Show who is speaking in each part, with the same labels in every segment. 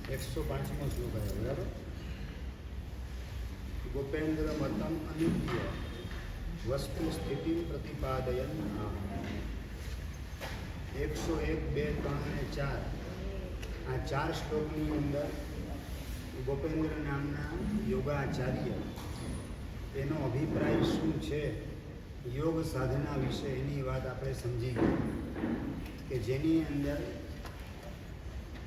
Speaker 1: 105મો શ્લોક આવ્યો બરાબર. ગોપેન્દ્ર મતમ અનિત્ય વસ્તુ સ્થિતિ પ્રતિપાદયન 101, 2, 3 અને 4 આ 4 શ્લોકની અંદર ગોપેન્દ્ર નામના યોગાચાર્ય એનો અભિપ્રાય શું છે યોગ સાધના વિશે એની વાત આપણે સમજી ગયા કે જેની અંદર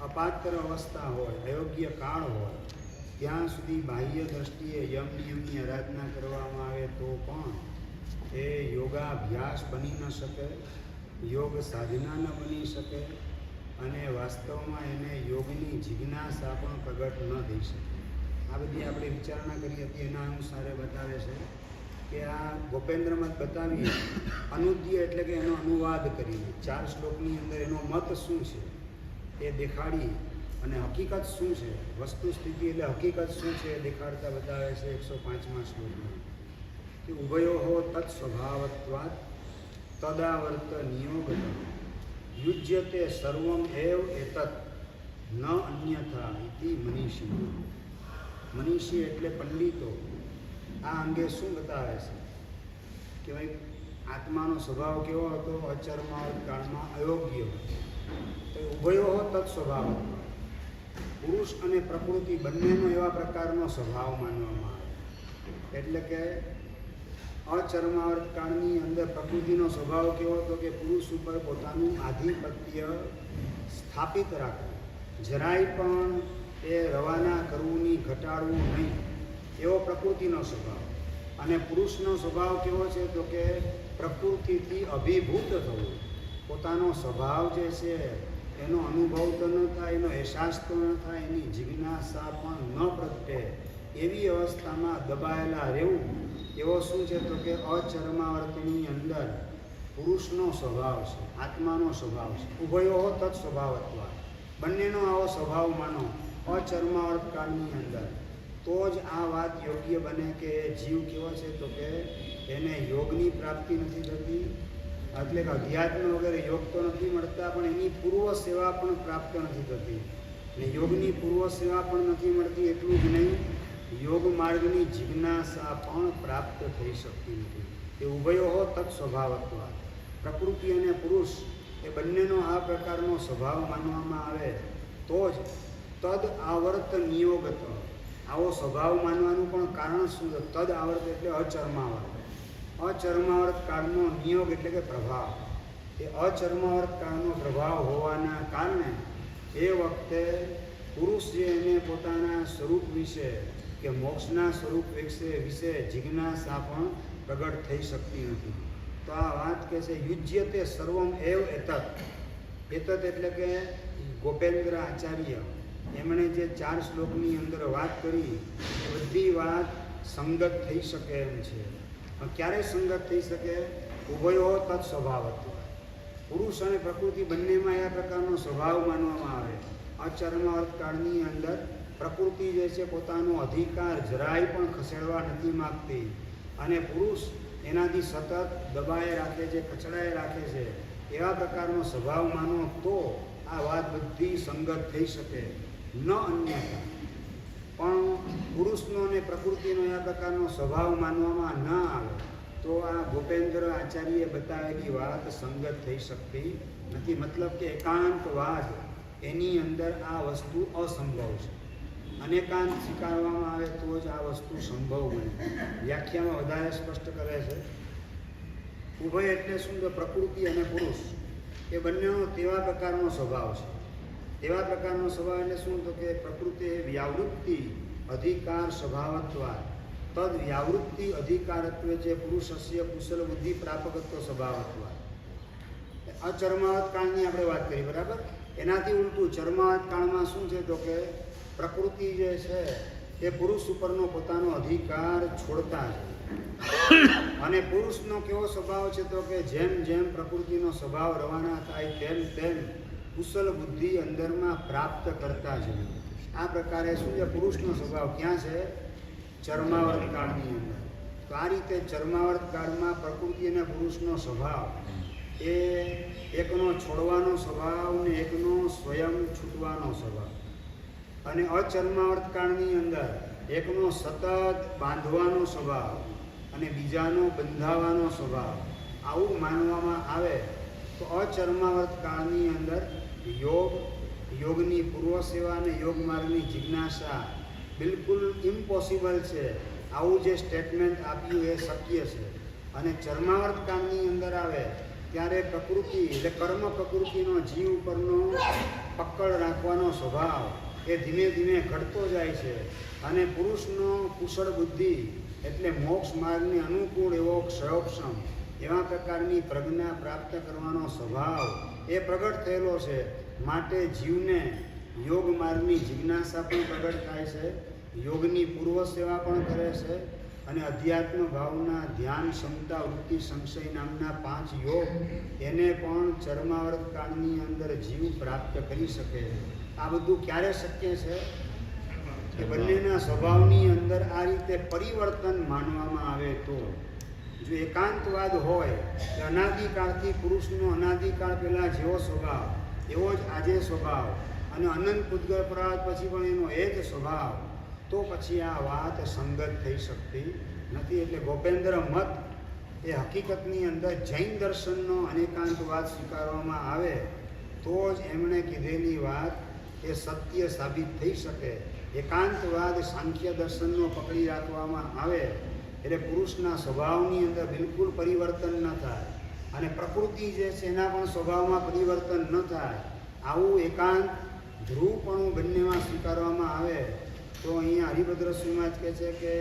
Speaker 1: અપાત્ર અવસ્થા હોય, અયોગ્ય કાળ હોય, ત્યાં સુધી બાહ્ય દ્રષ્ટિએ યમ નિયમની આરાધના કરવામાં આવે તો પણ એ યોગાભ્યાસ બની ન શકે, યોગ સાધના ન બની શકે અને વાસ્તવમાં એને યોગની જિજ્ઞાસા પણ પ્રગટ ન થઈ શકે. આ બધી આપણે વિચારણા કરી હતી એના અનુસારે બતાવે છે કે આ ગોપેન્દ્ર મત બતાવીએ અનુદ્ય એટલે કે એનો અનુવાદ કરીને 4 શ્લોકની અંદર એનો મત શું છે એ દેખાડી અને હકીકત શું છે, વસ્તુ સ્થિતિ એટલે હકીકત શું છે એ દેખાડતા બતાવે છે 105મા શ્લોકમાં કે ઉભયો તત્ સ્વભાવત્વાત તદાવર્ત નિયોગત યુજ્યતે સર્વમ એવ એતત ન અન્યથા ઇતિ મનીષી. મનીષી એટલે પંડિતો આ અંગે શું બતાવે છે કે ભાઈ આત્માનો સ્વભાવ કેવો હતો? અચરમાવત કાળમાં અયોગ્ય. તો ઉભયો તત્ સ્વભાવ, પુરુષ અને પ્રકૃતિ બંનેનો એવા પ્રકારનો સ્વભાવ માનવામાં આવે. એટલે કે અચરમાવર્ત કાળની અંદર પ્રકૃતિનો સ્વભાવ કેવો હતો કે પુરુષ ઉપર પોતાનું આધિપત્ય સ્થાપિત રાખવું, જરાય પણ એ રવાના કરવું નહીં, ઘટાડવું નહીં, એવો પ્રકૃતિનો સ્વભાવ. અને પુરુષનો સ્વભાવ કેવો છે તો કે પ્રકૃતિથી અભિભૂત થવું, પોતાનો સ્વભાવ જે છે એનો અનુભવ તો ન થાય, એનો અહેસાસ તો ન થાય, એની જિજ્ઞાસા પણ ન પ્રગટે એવી અવસ્થામાં દબાયેલા રહેવું. એવો શું છે તો કે અચરમાવર્તની અંદર પુરુષનો સ્વભાવ છે, આત્માનો સ્વભાવ છે. ઉભયો તત્ સ્વભાવત્વા, બંનેનો આવો સ્વભાવ માનો અચરમાવર્ત કાળની અંદર, તો જ આ વાત યોગ્ય બને કે જીવ કેવો છે તો કે એને યોગની પ્રાપ્તિ નથી થતી, એટલે કે અધ્યાત્મ વગેરે યોગ તો નથી મળતા, પણ એની પૂર્વ સેવા પણ પ્રાપ્ત નથી થતી. અને યોગની પૂર્વ સેવા પણ નથી મળતી, એટલું જ નહીં, યોગ માર્ગની જિજ્ઞાસા પણ પ્રાપ્ત થઈ શકતી નથી. એ ઉભયો તત્ સ્વભાવત્વ, પ્રકૃતિ અને પુરુષ એ બંનેનો આ પ્રકારનો સ્વભાવ માનવામાં આવે તો જ તદ આવર્ત નિયોગત. આવો સ્વભાવ માનવાનું પણ કારણ શું છે? તદ આવર્ત એટલે અચર્માવર્ત. અચર્માવર્ત કાળનો નિયોગ એટલે કે પ્રભાવ. એ અચર્માવર્ત કાળનો પ્રભાવ હોવાના કારણે એ વખતે પુરુષ જે એને પોતાના સ્વરૂપ વિશે કે મોક્ષના સ્વરૂપ વિશે જિજ્ઞાસા પણ પ્રગટ થઈ શકતી નથી. તો આ વાત કહે છે યુજ્યતે સર્વમ એવ એતત. એતત એટલે કે ગોપેન્દ્ર આચાર્ય એમણે જે 4 શ્લોકની અંદર વાત કરી એ બધી વાત સંગત થઈ શકે એમ છે. ક્યારે સંગત થઈ શકે? ઉભયો તત્ સ્વભાવત્વ, પુરુષ અને પ્રકૃતિ બંનેમાં આ પ્રકારનો સ્વભાવ માનવામાં આવે. અચર્માવર્ત કાળની અંદર પ્રકૃતિ જે છે પોતાનો અધિકાર જરાય પણ ખસેડવા નથી માગતી અને પુરુષ એનાથી સતત દબાએ રાખે છે, કચડાએ રાખે છે. એવા પ્રકારનો સ્વભાવ માનો તો આ વાત બધી સંગત થઈ શકે. ન અન્યથા, પણ પુરુષનો અને પ્રકૃતિનો આ પ્રકારનો સ્વભાવ માનવામાં ન આવે તો આ ગોપેન્દ્ર આચાર્ય બતાવેલી વાત સંગત થઈ શકતી નથી. મતલબ કે એકાંતવાદ એની અંદર આ વસ્તુ અસંભવ છે. અનેકાંત સ્વીકારવામાં આવે તો જ આ વસ્તુ સંભવ બને. વ્યાખ્યામાં વધારે સ્પષ્ટ કરે છે. ઉભય એટલે શું? તો પ્રકૃતિ અને પુરુષ એ બંનેનો તેવા પ્રકારનો સ્વભાવ છે. તેવા પ્રકારનો સ્વભાવ એટલે શું? તો કે પ્રકૃતિ વ્યાવૃત્તિ અધિકાર સ્વભાવત્વા તદ વ્યાવૃત્તિ અધિકારત્વે છે પુરુષસ્ય કુશલ બુદ્ધિ પ્રાપકત્વ સ્વભાવત્વા. અચર્માવત કાળની આપણે વાત કરી બરાબર. એનાથી ઉલટું ચર્માવત કાળમાં શું છે તો કે પ્રકૃતિ જે છે એ પુરુષ ઉપરનો પોતાનો અધિકાર છોડતા છે. અને પુરુષનો કેવો સ્વભાવ છે તો કે જેમ જેમ પ્રકૃતિનો સ્વભાવ રવાના થાય તેમ તેમ કુશલ બુદ્ધિ અંદરમાં પ્રાપ્ત કરતા છે. આ પ્રકારે શું છે? પુરુષનો સ્વભાવ ક્યાં છે? ચર્માવર્ત કાળની અંદર. તો આ રીતે ચર્માવર્ત કાળમાં પ્રકૃતિ અને પુરુષનો સ્વભાવ એ એકનો છોડવાનો સ્વભાવ ને એકનો સ્વયં છૂટવાનો સ્વભાવ. અને અચર્માવર્ત કાળની અંદર એકનો સતત બાંધવાનો સ્વભાવ અને બીજાનો બંધાવાનો સ્વભાવ આવું માનવામાં આવે તો અચર્માવર્ત કાળની અંદર યોગની પૂર્વ સેવા અને યોગ માર્ગની જિજ્ઞાસા બિલકુલ ઇમ્પોસિબલ છે. આવું જે સ્ટેટમેન્ટ આપ્યું એ શક્ય છે. અને ચર્માવર્ત કાળની અંદર આવે ત્યારે પ્રકૃતિ એટલે કર્મ પ્રકૃતિનો જીવ ઉપરનો પકડ રાખવાનો સ્વભાવ એ ધીમે ધીમે ઘટતો જાય છે. અને પુરુષનો કુશળ બુદ્ધિ એટલે મોક્ષ માર્ગને અનુકૂળ એવો ક્ષયોક્ષમ એવા પ્રકારની પ્રજ્ઞા પ્રાપ્ત કરવાનો સ્વભાવ એ પ્રગટ થયેલો છે. માટે જીવને યોગ માર્ગની જિજ્ઞાસા પણ પ્રગટ થાય છે, યોગની પૂર્વ સેવા પણ કરે છે અને અધ્યાત્મ ભાવના ધ્યાન ક્ષમતા વૃત્તિ સંશય નામના 5 યોગ એને પણ ચર્માવર્ત કાળની અંદર જીવ પ્રાપ્ત કરી શકે. આ બધું ક્યારે શક્ય છે કે બંનેના સ્વભાવની અંદર આ રીતે પરિવર્તન માનવામાં આવે તો. જો એકાંતવાદ હોય કે અનાદિકાળથી પુરુષનો અનાદિકાળ પહેલાં જેવો સ્વભાવ એવો જ આજે સ્વભાવ અને અનંત પૂતગળ પ્રાત પછી પણ એનો એ જ સ્વભાવ, તો પછી આ વાત સંગત થઈ શકતી નથી. એટલે ગોપેન્દ્ર મત એ હકીકતની અંદર જૈન દર્શનનો અનેકાંતવાદ સ્વીકારવામાં આવે તો જ એમણે કીધેલી વાત એ સત્ય સાબિત થઈ શકે. એકાંતવાદ સાંખ્ય દર્શનનો પકડી રાખવામાં આવે એટલે પુરુષના સ્વભાવની અંદર બિલકુલ પરિવર્તન ન થાય અને પ્રકૃતિ જે છે એના પણ સ્વભાવમાં પરિવર્તન ન થાય. આવું એકાંત ધ્રુવપણું બંનેમાં સ્વીકારવામાં આવે તો અહીંયા હરિભદ્ર સ્વામી કહે છે કે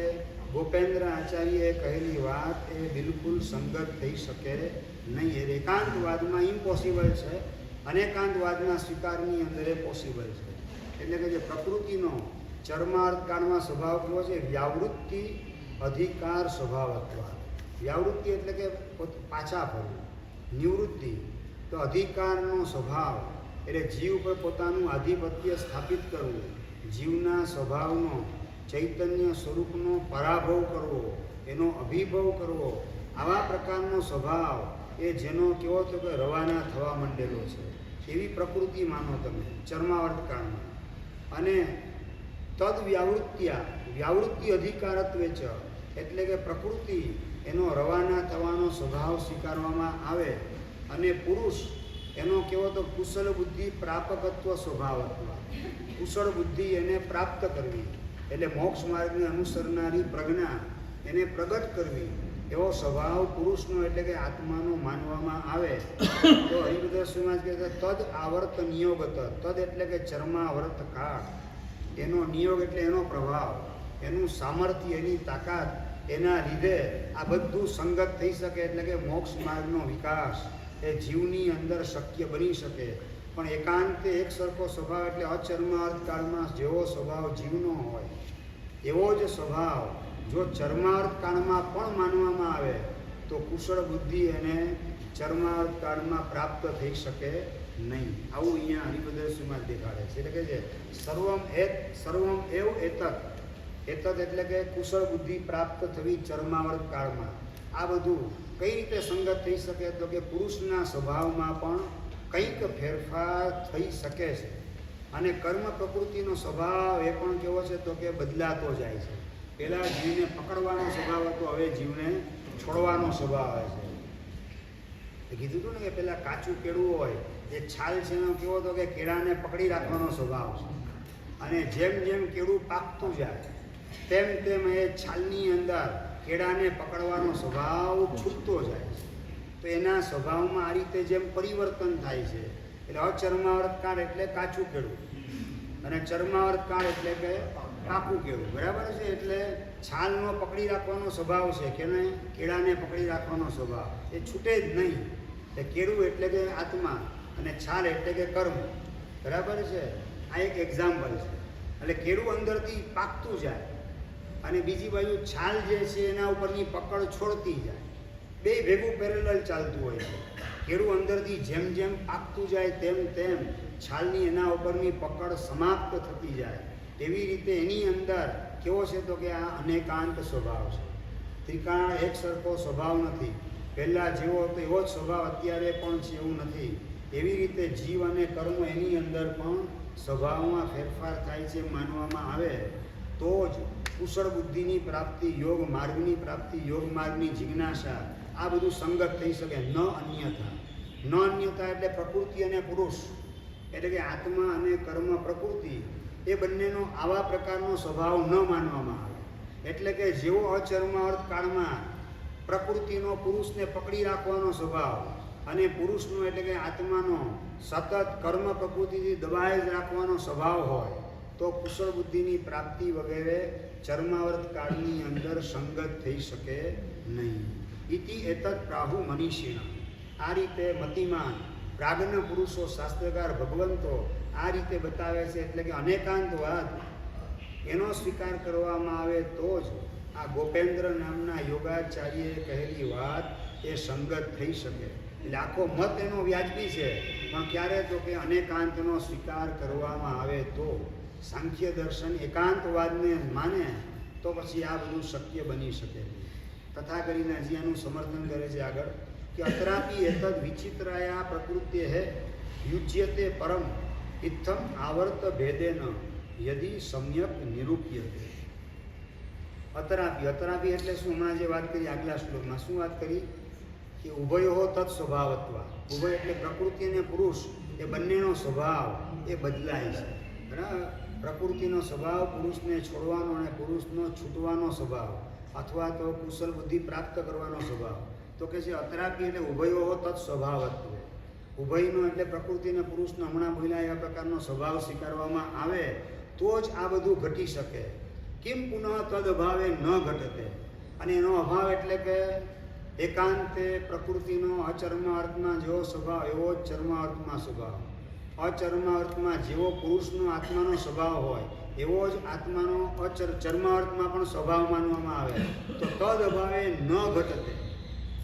Speaker 1: ગોપેન્દ્ર આચાર્યએ કહેલી વાત એ બિલકુલ સંગત થઈ શકે નહીં. એ એકાંતવાદમાં ઇમ્પોસિબલ છે, અનેકાંતવાદના સ્વીકારની અંદર એ પોસિબલ છે. એટલે કે જે પ્રકૃતિનો ચર્માર્થ કાળમાં સ્વભાવ કેવો છે? વ્યાવૃત્તિ અધિકાર સ્વભાવત્વ. વ્યાવૃત્તિ એટલે કે પાછા ફરવું, નિવૃત્તિ તો અધિકારનો સ્વભાવ એટલે જીવ પર પોતાનું આધિપત્ય સ્થાપિત કરવું, જીવના સ્વભાવનો ચૈતન્ય સ્વરૂપનો પરાભવ કરવો, એનો અભિભવ કરવો, આવા પ્રકારનો સ્વભાવ એ જેનો કેવો તો કે રવાના થવા માંડેલો છે એવી પ્રકૃતિ માનો તમે ચર્માવર્ત કાળમાં. અને તદ વ્યાવૃત્તિ અધિકારત્વે ચ એટલે કે પ્રકૃતિ એનો રવાના થવાનો સ્વભાવ સ્વીકારવામાં આવે અને પુરુષ એનો કેવો તો કુશળ બુદ્ધિ પ્રાપકત્વ સ્વભાવ અથવા કુશળ બુદ્ધિ એને પ્રાપ્ત કરવી એટલે મોક્ષ માર્ગને અનુસરનારી પ્રજ્ઞા એને પ્રગટ કરવી એવો સ્વભાવ પુરુષનો એટલે કે આત્માનો માનવામાં આવે તો હરિભદ્ર સ્વામી કહે છે તદ આવર્ત નિયોગત. તદ એટલે કે ચર્માવર્ત કાળ, એનો નિયોગ એટલે એનો પ્રભાવ, એનું સામર્થ્ય, એની તાકાત, એના લીધે આ બધું સંગત થઈ શકે એટલે કે મોક્ષ માર્ગનો વિકાસ એ જીવની અંદર શક્ય બની શકે. પણ એકાંતે એક સરખો સ્વભાવ એટલે અચર્માર્થ કાળમાં જેવો સ્વભાવ જીવનો હોય એવો જ સ્વભાવ જો ચર્માર્થ કાળમાં પણ માનવામાં આવે તો કુશળ બુદ્ધિ એને ચર્માર્થ કાળમાં પ્રાપ્ત થઈ શકે નહીં. આવું અહીંયા હરિભદ્ર સ્વામી દેખાડે છે. એટલે કે છે સર્વમ એવ એતત એટલે કે કુશળ બુદ્ધિ પ્રાપ્ત થવી ચર્માવર્ત કાળમાં. આ બધું કઈ રીતે સંગત થઈ શકે તો કે પુરુષના સ્વભાવમાં પણ કંઈક ફેરફાર થઈ શકે છે. અને કર્મ પ્રકૃતિનો સ્વભાવ એ પણ કેવો છે તો કે બદલાતો જાય છે. પહેલાં જીવને પકડવાનો સ્વભાવ હતો, હવે જીવને છોડવાનો સ્વભાવ આવે છે. કીધું હતું ને કે પહેલાં કાચું કેળું હોય એ છાલ છે એનો કેવો હતો કે કેળાને પકડી રાખવાનો સ્વભાવ છે અને જેમ જેમ કેળું પાકતું જાય તેમ તેમ એ છાલની અંદર કેળાને પકડવાનો સ્વભાવ છૂટતો જાય છે. તો એના સ્વભાવમાં આ રીતે જેમ પરિવર્તન થાય છે એટલે અચર્માવર્ત કાળ એટલે કાચું કેળું અને ચર્માવર્ત કાળ એટલે કે પાકું કેળું. બરાબર છે? એટલે છાલનો પકડી રાખવાનો સ્વભાવ છે કે ને કેળાને પકડી રાખવાનો સ્વભાવ એ છૂટે જ નહીં. એ કેળું એટલે કે આત્મા અને છાલ એટલે કે કર્મ. બરાબર છે? આ એક એક્ઝામ્પલ છે. એટલે કેળું અંદરથી પાકતું જાય અને બીજી બાજુ છાલ જે છે એના ઉપરની પકડ છોડતી જાય. બે ભેગું પેરેલલ ચાલતું હોય છે. કેળું અંદરથી જેમ જેમ પાકતું જાય તેમ તેમ છાલની એના ઉપરની પકડ સમાપ્ત થતી જાય. એવી રીતે એની અંદર કેવો છે તો કે આ અનેકાંત સ્વભાવ છે. ત્રિકાળ એક સરખો સ્વભાવ નથી. પહેલાં જેવો હતો એવો જ સ્વભાવ અત્યારે પણ છે એવું નથી. એવી રીતે જીવ અને કર્મ એની અંદર પણ સ્વભાવમાં ફેરફાર થાય છે માનવામાં આવે તો જ કુશળ બુદ્ધિની પ્રાપ્તિ, યોગ માર્ગની પ્રાપ્તિ, યોગ માર્ગની જિજ્ઞાસા આ બધું સંગત થઈ શકે, ન અન્યથા. ન અન્યથા એટલે પ્રકૃતિ અને પુરુષ, એટલે કે આત્મા અને કર્મ પ્રકૃતિ એ બંનેનો આવા પ્રકારનો સ્વભાવ ન માનવામાં આવે. એટલે કે જેવો અચર્માવર્ત કાળમાં પ્રકૃતિનો પુરુષને પકડી રાખવાનો સ્વભાવ અને પુરુષનો એટલે કે આત્માનો સતત કર્મ પ્રકૃતિથી દબાઈ જ રાખવાનો સ્વભાવ હોય તો કુશળ બુદ્ધિની પ્રાપ્તિ વગેરે ચર્માવર્ત કાળની અંદર સંગત થઈ શકે નહીં. ઇતિ એતત પ્રાહુ મનીષિણ. આ રીતે મતિમાન પ્રાજ્ઞ પુરુષો, શાસ્ત્રકાર ભગવંતો આ રીતે બતાવે છે. એટલે કે અનેકાંતવાદ એનો સ્વીકાર કરવામાં આવે તો જ આ ગોપેન્દ્ર નામના યોગાચાર્યએ કહેલી વાત એ સંગત થઈ શકે. એટલે આખો મત એનો વ્યાજબી છે, પણ ક્યારે તો કે અનેકાંતનો સ્વીકાર કરવામાં આવે તો. સાંખ્ય દર્શન એકાંતવાદને માને તો પછી આ બધું શક્ય બની શકે. તથા કરીને હજી આનું સમર્થન કરે છે આગળ કે અત્રાપી એતદ વિચિત્રાયા પ્રકૃત્ય હે યુજ્યતે પરમ ઇત્થમ આવર્ત ભેદેન યદિ સમ્યક નિરૂપ્યતે. અત્રાપી, અત્રાપી એટલે શું? હમણાં જે વાત કરી આગલા શ્લોકમાં શું વાત કરી કે ઉભયો તત્ સ્વભાવત્વ. ઉભય એટલે પ્રકૃતિ અને પુરુષ એ બંનેનો સ્વભાવ એ બદલાય છે. બરાબર? પ્રકૃતિનો સ્વભાવ પુરુષને છોડવાનો અને પુરુષનો છૂટવાનો સ્વભાવ અથવા તો કુશળ બુદ્ધિ પ્રાપ્ત કરવાનો સ્વભાવ. તો કે છે અત્રાપી એટલે ઉભયો તત્ સ્વભાવત્વ. ઉભયનો એટલે પ્રકૃતિ અને પુરુષનો હમણાં બોલ્યા એવા પ્રકારનો સ્વભાવ સ્વીકારવામાં આવે તો જ આ બધું ઘટી શકે. કિમ પુનઃ તદ અભાવે ન ઘટતે. અને એનો અભાવ એટલે કે એકાંતે પ્રકૃતિનો અચર્માવર્તમાં જેવો સ્વભાવ એવો જ ચર્માવર્તમાં સ્વભાવ. અચર્માવર્તમાં જેવો પુરુષનો આત્માનો સ્વભાવ હોય એવો જ આત્માનો ચર્માવર્તમાં પણ સ્વભાવ માનવામાં આવે તો તદ અભાવે ન ઘટતે.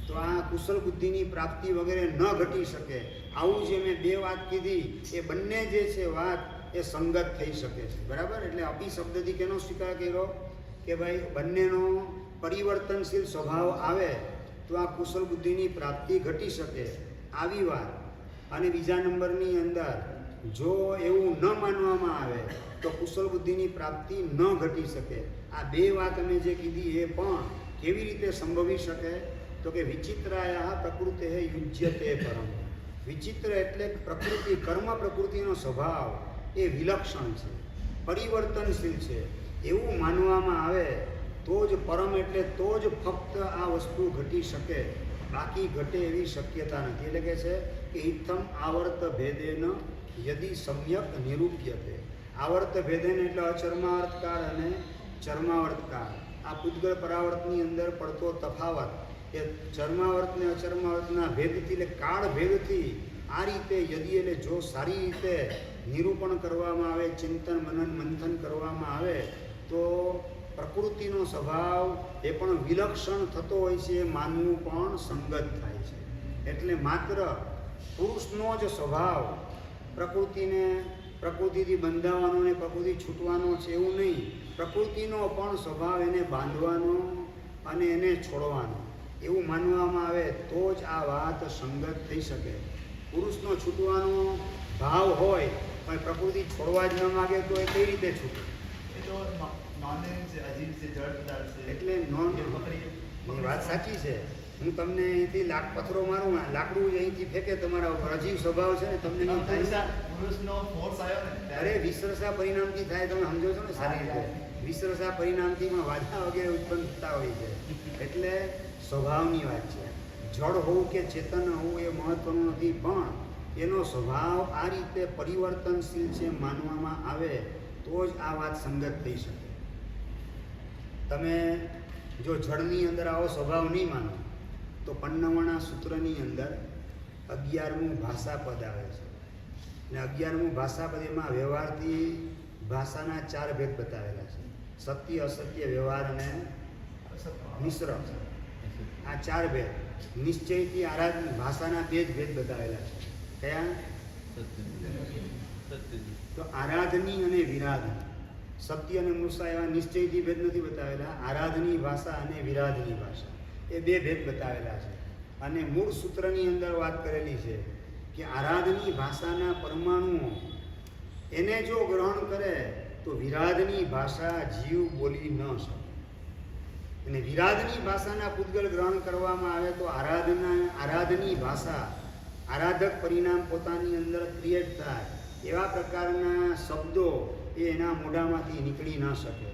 Speaker 1: તો આ કુશળ બુદ્ધિની પ્રાપ્તિ વગેરે ન ઘટી શકે. આવું જે મેં બે વાત કીધી એ બંને જે છે વાત એ સંગત થઈ શકે છે. બરાબર? એટલે અપી શબ્દથી કેનો સ્વીકાર કર્યો કે ભાઈ બંનેનો પરિવર્તનશીલ સ્વભાવ આવે તો આ કુશળ બુદ્ધિની પ્રાપ્તિ ઘટી શકે આવી વાત. અને બીજા નંબરની અંદર જો એવું ન માનવામાં આવે તો કુશળ બુદ્ધિની પ્રાપ્તિ ન ઘટી શકે. આ બે વાત અમે જે કીધી એ પણ કેવી રીતે સંભવી શકે તો કે વિચિત્રાયા પ્રકૃતે યુજ્યતે પરમ. વિચિત્ર એટલે પ્રકૃતિ, કર્મ પ્રકૃતિનો સ્વભાવ એ વિલક્ષણ છે, પરિવર્તનશીલ છે એવું માનવામાં આવે તો જ પરમ એટલે તો જ ફક્ત આ વસ્તુ ઘટી શકે, બાકી ઘટે એવી શક્યતા નથી. એટલે કે છે કે ઇત્થમ આવર્ત ભેદેન યદિ સમ્યક નિરૂપ્યતે. આવર્ત ભેદેન એટલે અચર્માવર્તકાળ અને ચર્માવર્તકાળ. આ પૂતગળ પરાવર્તની અંદર પડતો તફાવત એ ચર્માવર્ત ને અચર્માવર્તના ભેદથી એટલે કાળ ભેદથી આ રીતે યદિ એટલે જો સારી રીતે નિરૂપણ કરવામાં આવે, ચિંતન મનન મંથન કરવામાં આવે તો પ્રકૃતિનો સ્વભાવ એ પણ વિલક્ષણ થતો હોય છે, માનવું પણ સંગત થાય છે. એટલે માત્ર પુરુષનો જ સ્વભાવ પ્રકૃતિથી બંધાવાનો અને પ્રકૃતિ છૂટવાનો છે એવું નહીં. પ્રકૃતિનો પણ સ્વભાવ એને બાંધવાનો અને એને છોડવાનો એવું માનવામાં આવે તો જ આ વાત સંગત થઈ શકે. પુરુષનો છૂટવાનો ભાવ હોય પણ પ્રકૃતિ છોડવા જ ન માગે તો એ કઈ રીતે છૂટે? એટલે વાત સાચી છે. હું તમને અહીંથી પથ્થરો મારું, લાકડું અહીંથી ફેંકે તમારા ઉપર, અજીવ સ્વભાવ છે ને તમને નહીં થાય. અરે વિસરસા પરિણામથી થાય, તમે સમજો છો ને સારી રીતે. વિસરસા પરિણામથી પણ વાદા વગેરે ઉત્પન્ન થતા હોય છે. એટલે સ્વભાવની વાત છે. જળ હોવું કે ચેતન હોવું એ મહત્વનું નથી, પણ એનો સ્વભાવ આ રીતે પરિવર્તનશીલ છે માનવામાં આવે તો જ આ વાત સંગત થઈ શકે. તમે જો જળની અંદર આવો સ્વભાવ નહીં માનો તો પન્નવણા સૂત્રની અંદર 11મું ભાષાપદ આવે છે. અને 11મું ભાષાપદ એમાં વ્યવહારથી ભાષાના 4 ભેદ બતાવેલા છે: સત્ય, અસત્ય, વ્યવહાર અને મિશ્ર. આ 4 ભેદ. નિશ્ચયથી આરાધન ભાષાના 2 જ ભેદ બતાવેલા છે. કયા? તો આરાધની અને વિરાધની. સત્ય અને મૂર્છા એવા નિશ્ચયથી ભેદ નથી બતાવેલા. આરાધની ભાષા અને વિરાધની ભાષા એ 2 ભેદ બતાવેલા છે. અને મૂળ સૂત્રની અંદર વાત કરેલી છે કે આરાધની ભાષાના પરમાણુઓ એને જો ગ્રહણ કરે તો વિરાધની ભાષા જીવ બોલી ન શકે. અને વિરાધની ભાષાના પૂતગલ ગ્રહણ કરવામાં આવે તો આરાધની ભાષા, આરાધક પરિણામ પોતાની અંદર ક્રિએટ થાય એવા પ્રકારના શબ્દો એ એના મોઢામાંથી નીકળી ન શકે.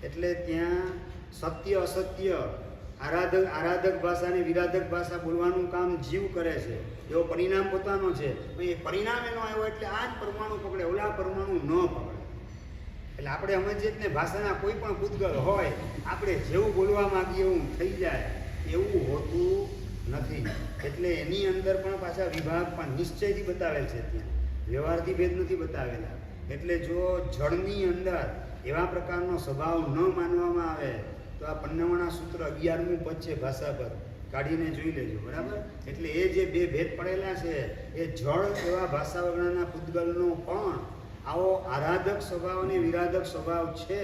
Speaker 1: એટલે ત્યાં સત્ય અસત્ય, આરાધક ભાષા અને વિરાધક ભાષા બોલવાનું કામ જીવ કરે છે, એવો પરિણામ પોતાનો છે. એ પરિણામ એનો આવ્યો એટલે આ જ પરમાણુ પકડે, ઓલા પરમાણુ ન પકડે. એટલે આપણે સમજીએ ને ભાષાના કોઈ પણ પૂતગલ હોય, આપણે જેવું બોલવા માંગીએ એવું થઈ જાય એવું હોતું નથી. એટલે એની અંદર પણ પાછા વિભાગ પણ નિશ્ચયથી બતાવેલ છે, ત્યાં વ્યવહારથી ભેદ નથી બતાવેલા. એટલે જો જળની અંદર એવા પ્રકારનો સ્વભાવ ન માનવામાં આવે તો આ 55 સૂત્ર 11મું પદ છે ભાષા પર, કાઢીને જોઈ લેજો, બરાબર. એટલે એ જે બે ભેદ પડેલા છે એ જળ એવા ભાષા વગરના પૂતગલનો પણ આવો આરાધક સ્વભાવ અને વિરાધક સ્વભાવ છે,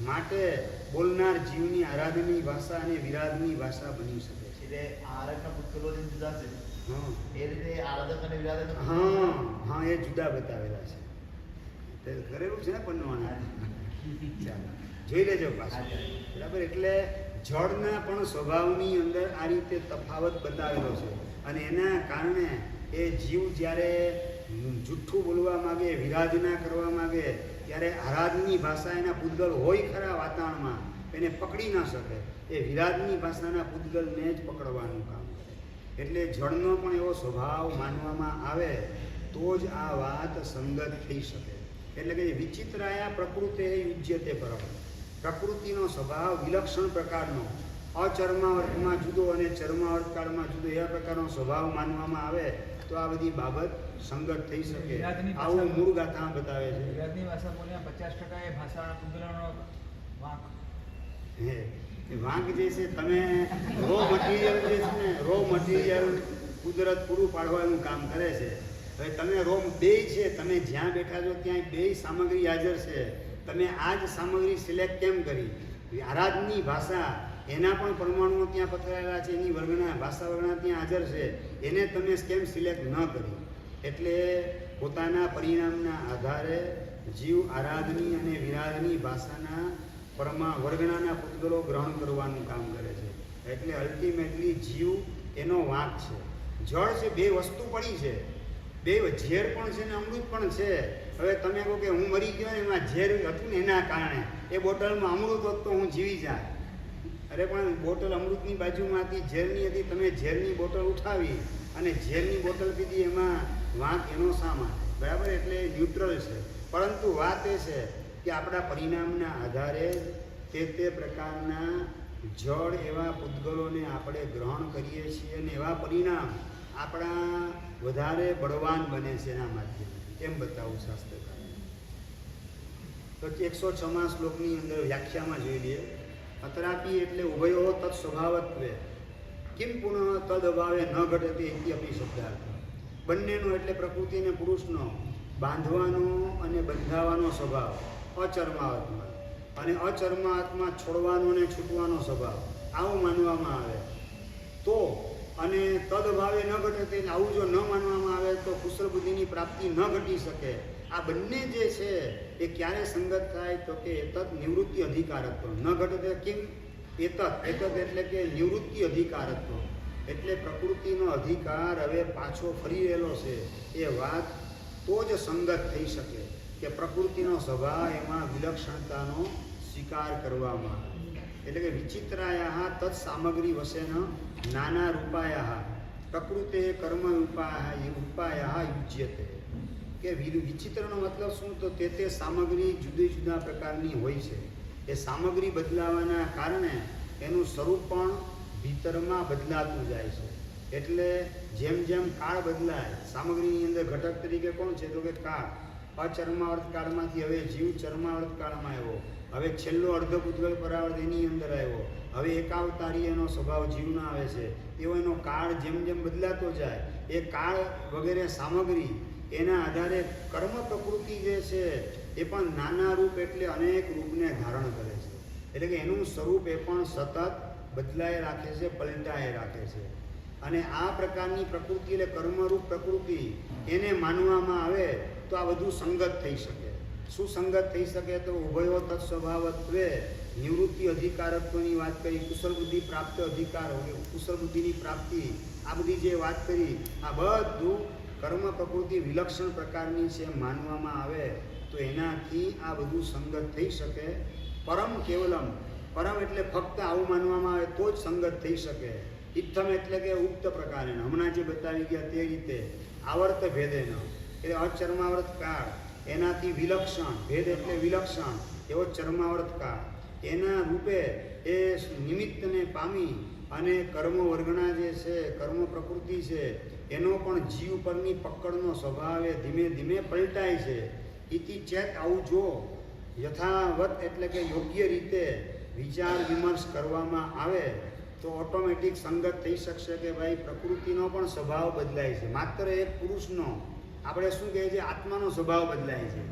Speaker 1: માટે બોલનાર જીવની આરાધની ભાષા અને વિરાધની ભાષા બની શકે છે.
Speaker 2: એટલે આરાધકના પૂતગલો જે જુદા છે, એ રીતે આરાધક અને વિરાધક
Speaker 1: હા એ જુદા બતાવેલા છે. કરેલું છે ને પન્નવાના, ચાલો જોઈ લેજો પાછું, બરાબર. એટલે જળના પણ સ્વભાવની અંદર આ રીતે તફાવત બતાવેલો છે. અને એના કારણે એ જીવ જ્યારે જુઠ્ઠું બોલવા માગે, વિરાધના કરવા માગે, ત્યારે આરાધની ભાષા એના પૂતગલ હોય ખરા વાતાવરણમાં, એને પકડી ન શકે. એ વિરાધની ભાષાના પૂતગલને જ પકડવાનું કામ કરે. એટલે જળનો પણ એવો સ્વભાવ માનવામાં આવે તો જ આ વાત સંગત થઈ શકે. એટલે કે વિચિત્રાયા પ્રકૃતે યુજ્યતે પરમ, પ્રકૃતિનો સ્વભાવ વિલક્ષણ પ્રકારનો, અચર્માવર્તમાં જુદો અને ચર્માવર્ત કાળમાં જુદો એવા પ્રકારનો સ્વભાવ માનવામાં આવે તો આ બધી બાબત સંગત થઈ શકે. આવું મૂળ ગાથા બતાવે છે.
Speaker 3: વિરાધની ભાષા બોલ્યા 50% એ ભાષાના પૂતગલોનો વાંક.
Speaker 1: વાંક જે છે, તમે રો મટીરિયલ જે છે ને, રો મટીરિયલ કુદરત પૂરું પાડવાનું કામ કરે છે. હવે તમે બે છે, તમે જ્યાં બેઠા છો ત્યાં બે સામગ્રી હાજર છે, તમે આ જ સામગ્રી સિલેક્ટ કેમ કરી? આરાધની ભાષા એના પણ પરમાણુઓ ત્યાં પથરાયેલા છે, એની ભાષા વર્ગના ત્યાં હાજર છે, એને તમે કેમ સિલેક્ટ ન કરી? એટલે પોતાના પરિણામના આધારે જીવ આરાધની અને વિરાધની ભાષાના વર્ગણાના પૂતગલો ગ્રહણ કરવાનું કામ કરે છે. એટલે અલ્ટિમેટલી જીવ એનો વાંક છે. જળ છે, બે વસ્તુ પડી છે, બે ઝેર પણ છે ને અમૃત પણ છે. હવે તમે કહો કે હું મરી ગયો ને એમાં ઝેર હતું ને એના કારણે એ બોટલમાં અમૃત હોત તો હું જીવી જાય. અરે પણ બોટલ અમૃતની બાજુમાંથી ઝેરની હતી, તમે ઝેરની બોટલ ઉઠાવી અને ઝેરની બોટલ પીધી, એમાં વાંક એનો શા માટે? બરાબર. એટલે ન્યુટ્રલ છે. પરંતુ વાત એ છે કે આપણા પરિણામના આધારે તે પ્રકારના જળ એવા પૂતગલોને આપણે ગ્રહણ કરીએ છીએ અને એવા પરિણામ આપણા વધારે બળવાન બને છે એના માધ્યમથી, એમ બતાવું શાસ્ત્રકાર. તો 106મા શ્લોકની અંદર વ્યાખ્યામાં જોઈ લઈએ. અત્રાપી એટલે ઉભયો તત્ સ્વભાવત્વે કિમ પુનઃ તદ અભાવે ન ઘટતે ઇત્યપી શબ્દાર્થ. બંનેનો એટલે પ્રકૃતિ અને પુરુષનો બાંધવાનો અને બંધાવાનો સ્વભાવ અચર્માવતમાં, અને અચર્માવતમાં છોડવાનો અને છૂટવાનો સ્વભાવ આવું માનવામાં આવે તો, અને તદ અભાવે ન ઘટતે, આવું જો ન માનવામાં આવે તો કુશળ બુદ્ધિની પ્રાપ્તિ ન ઘટી શકે. આ બંને જે છે એ ક્યારે સંગત થાય તો કે એતદ નિવૃત્તિ અધિકારત્વ ન ઘટતે. કેમ એતદ એટલે કે નિવૃત્તિ અધિકારત્વ, એટલે પ્રકૃતિનો અધિકાર હવે પાછો ફરી રહેલો છે એ વાત તો જ સંગત થઈ શકે કે પ્રકૃતિનો સ્વભાવ એમાં વિલક્ષણતાનો સ્વીકાર કરવામાં આવે. એટલે કે વિચિત્રાયા તત્ સામગ્રી વશેન નાના રૂપાયા પ્રકૃતે કર્મ ઉપાયા યુજ્યતે. કે વિચિત્રનો મતલબ શું? તો તે સામગ્રી જુદી જુદા પ્રકારની હોય છે. એ સામગ્રી બદલાવાના કારણે એનું સ્વરૂપ પણ ભીતરમાં બદલાતું જાય છે. એટલે જેમ જેમ કાળ બદલાય, સામગ્રીની અંદર ઘટક તરીકે કોણ છે? તો કે કાળ. અચર્માવર્ત કાળમાંથી હવે જીવ ચર્માવર્ત કાળમાં આવ્યો. હવે છેલ્લો અર્ધ પૂતગલ પરાવર્ત એની અંદર આવ્યો. હવે એકાવતારી એનો સ્વભાવ જીવનો આવે છે. એવો એનો કાળ જેમ જેમ બદલાતો જાય, એ કાળ વગેરે સામગ્રી એના આધારે કર્મ પ્રકૃતિ જે છે એ પણ નાના રૂપ એટલે અનેક રૂપને ધારણ કરે છે. એટલે કે એનું સ્વરૂપ એ પણ સતત બદલાય રાખે છે, પલટાય રાખે છે. અને આ પ્રકારની પ્રકૃતિ એટલે કર્મરૂપ પ્રકૃતિ એને માનવામાં આવે તો આ બધું સંગત થઈ શકે. શું સંગત થઈ શકે? તો ઉભયો તત્સ્વભાવત્વે નિવૃત્તિ અધિકારત્વની વાત કરી, કુશલ બુદ્ધિ પ્રાપ્ત અધિકાર, કુશલ બુદ્ધિની પ્રાપ્તિ, આ બધી જે વાત કરી, આ બધું કર્મ પ્રકૃતિ વિલક્ષણ પ્રકારની છે માનવામાં આવે તો એનાથી આ બધું સંગત થઈ શકે. પરમ કેવલમ, પરમ એટલે ફક્ત આવું માનવામાં આવે તો જ સંગત થઈ શકે. ઇત્થમ એટલે કે ઉક્ત પ્રકારે, હમણાં જે બતાવી ગયા તે રીતે, આવર્ત ભેદેન એટલે અચર્માવર્ત કાળ, એનાથી વિલક્ષણ, ભેદ એટલે વિલક્ષણ, એવો ચર્માવર્ત કાળ, એના રૂપે એ નિમિત્તને પામી અને કર્મ વર્ગના જે છે, કર્મ પ્રકૃતિ છે, એનો પણ જીવ પરની પકડનો સ્વભાવ એ ધીમે ધીમે પલટાય છે. ઇતિ ચેત, આવું જો યથાવત એટલે કે યોગ્ય રીતે વિચાર વિમર્શ કરવામાં આવે તો ઓટોમેટિક સંગત થઈ શકશે કે ભાઈ પ્રકૃતિનો પણ સ્વભાવ બદલાય છે. માત્ર એક પુરુષનો, આપણે શું કહીએ છીએ, આત્માનો સ્વભાવ બદલાય છે.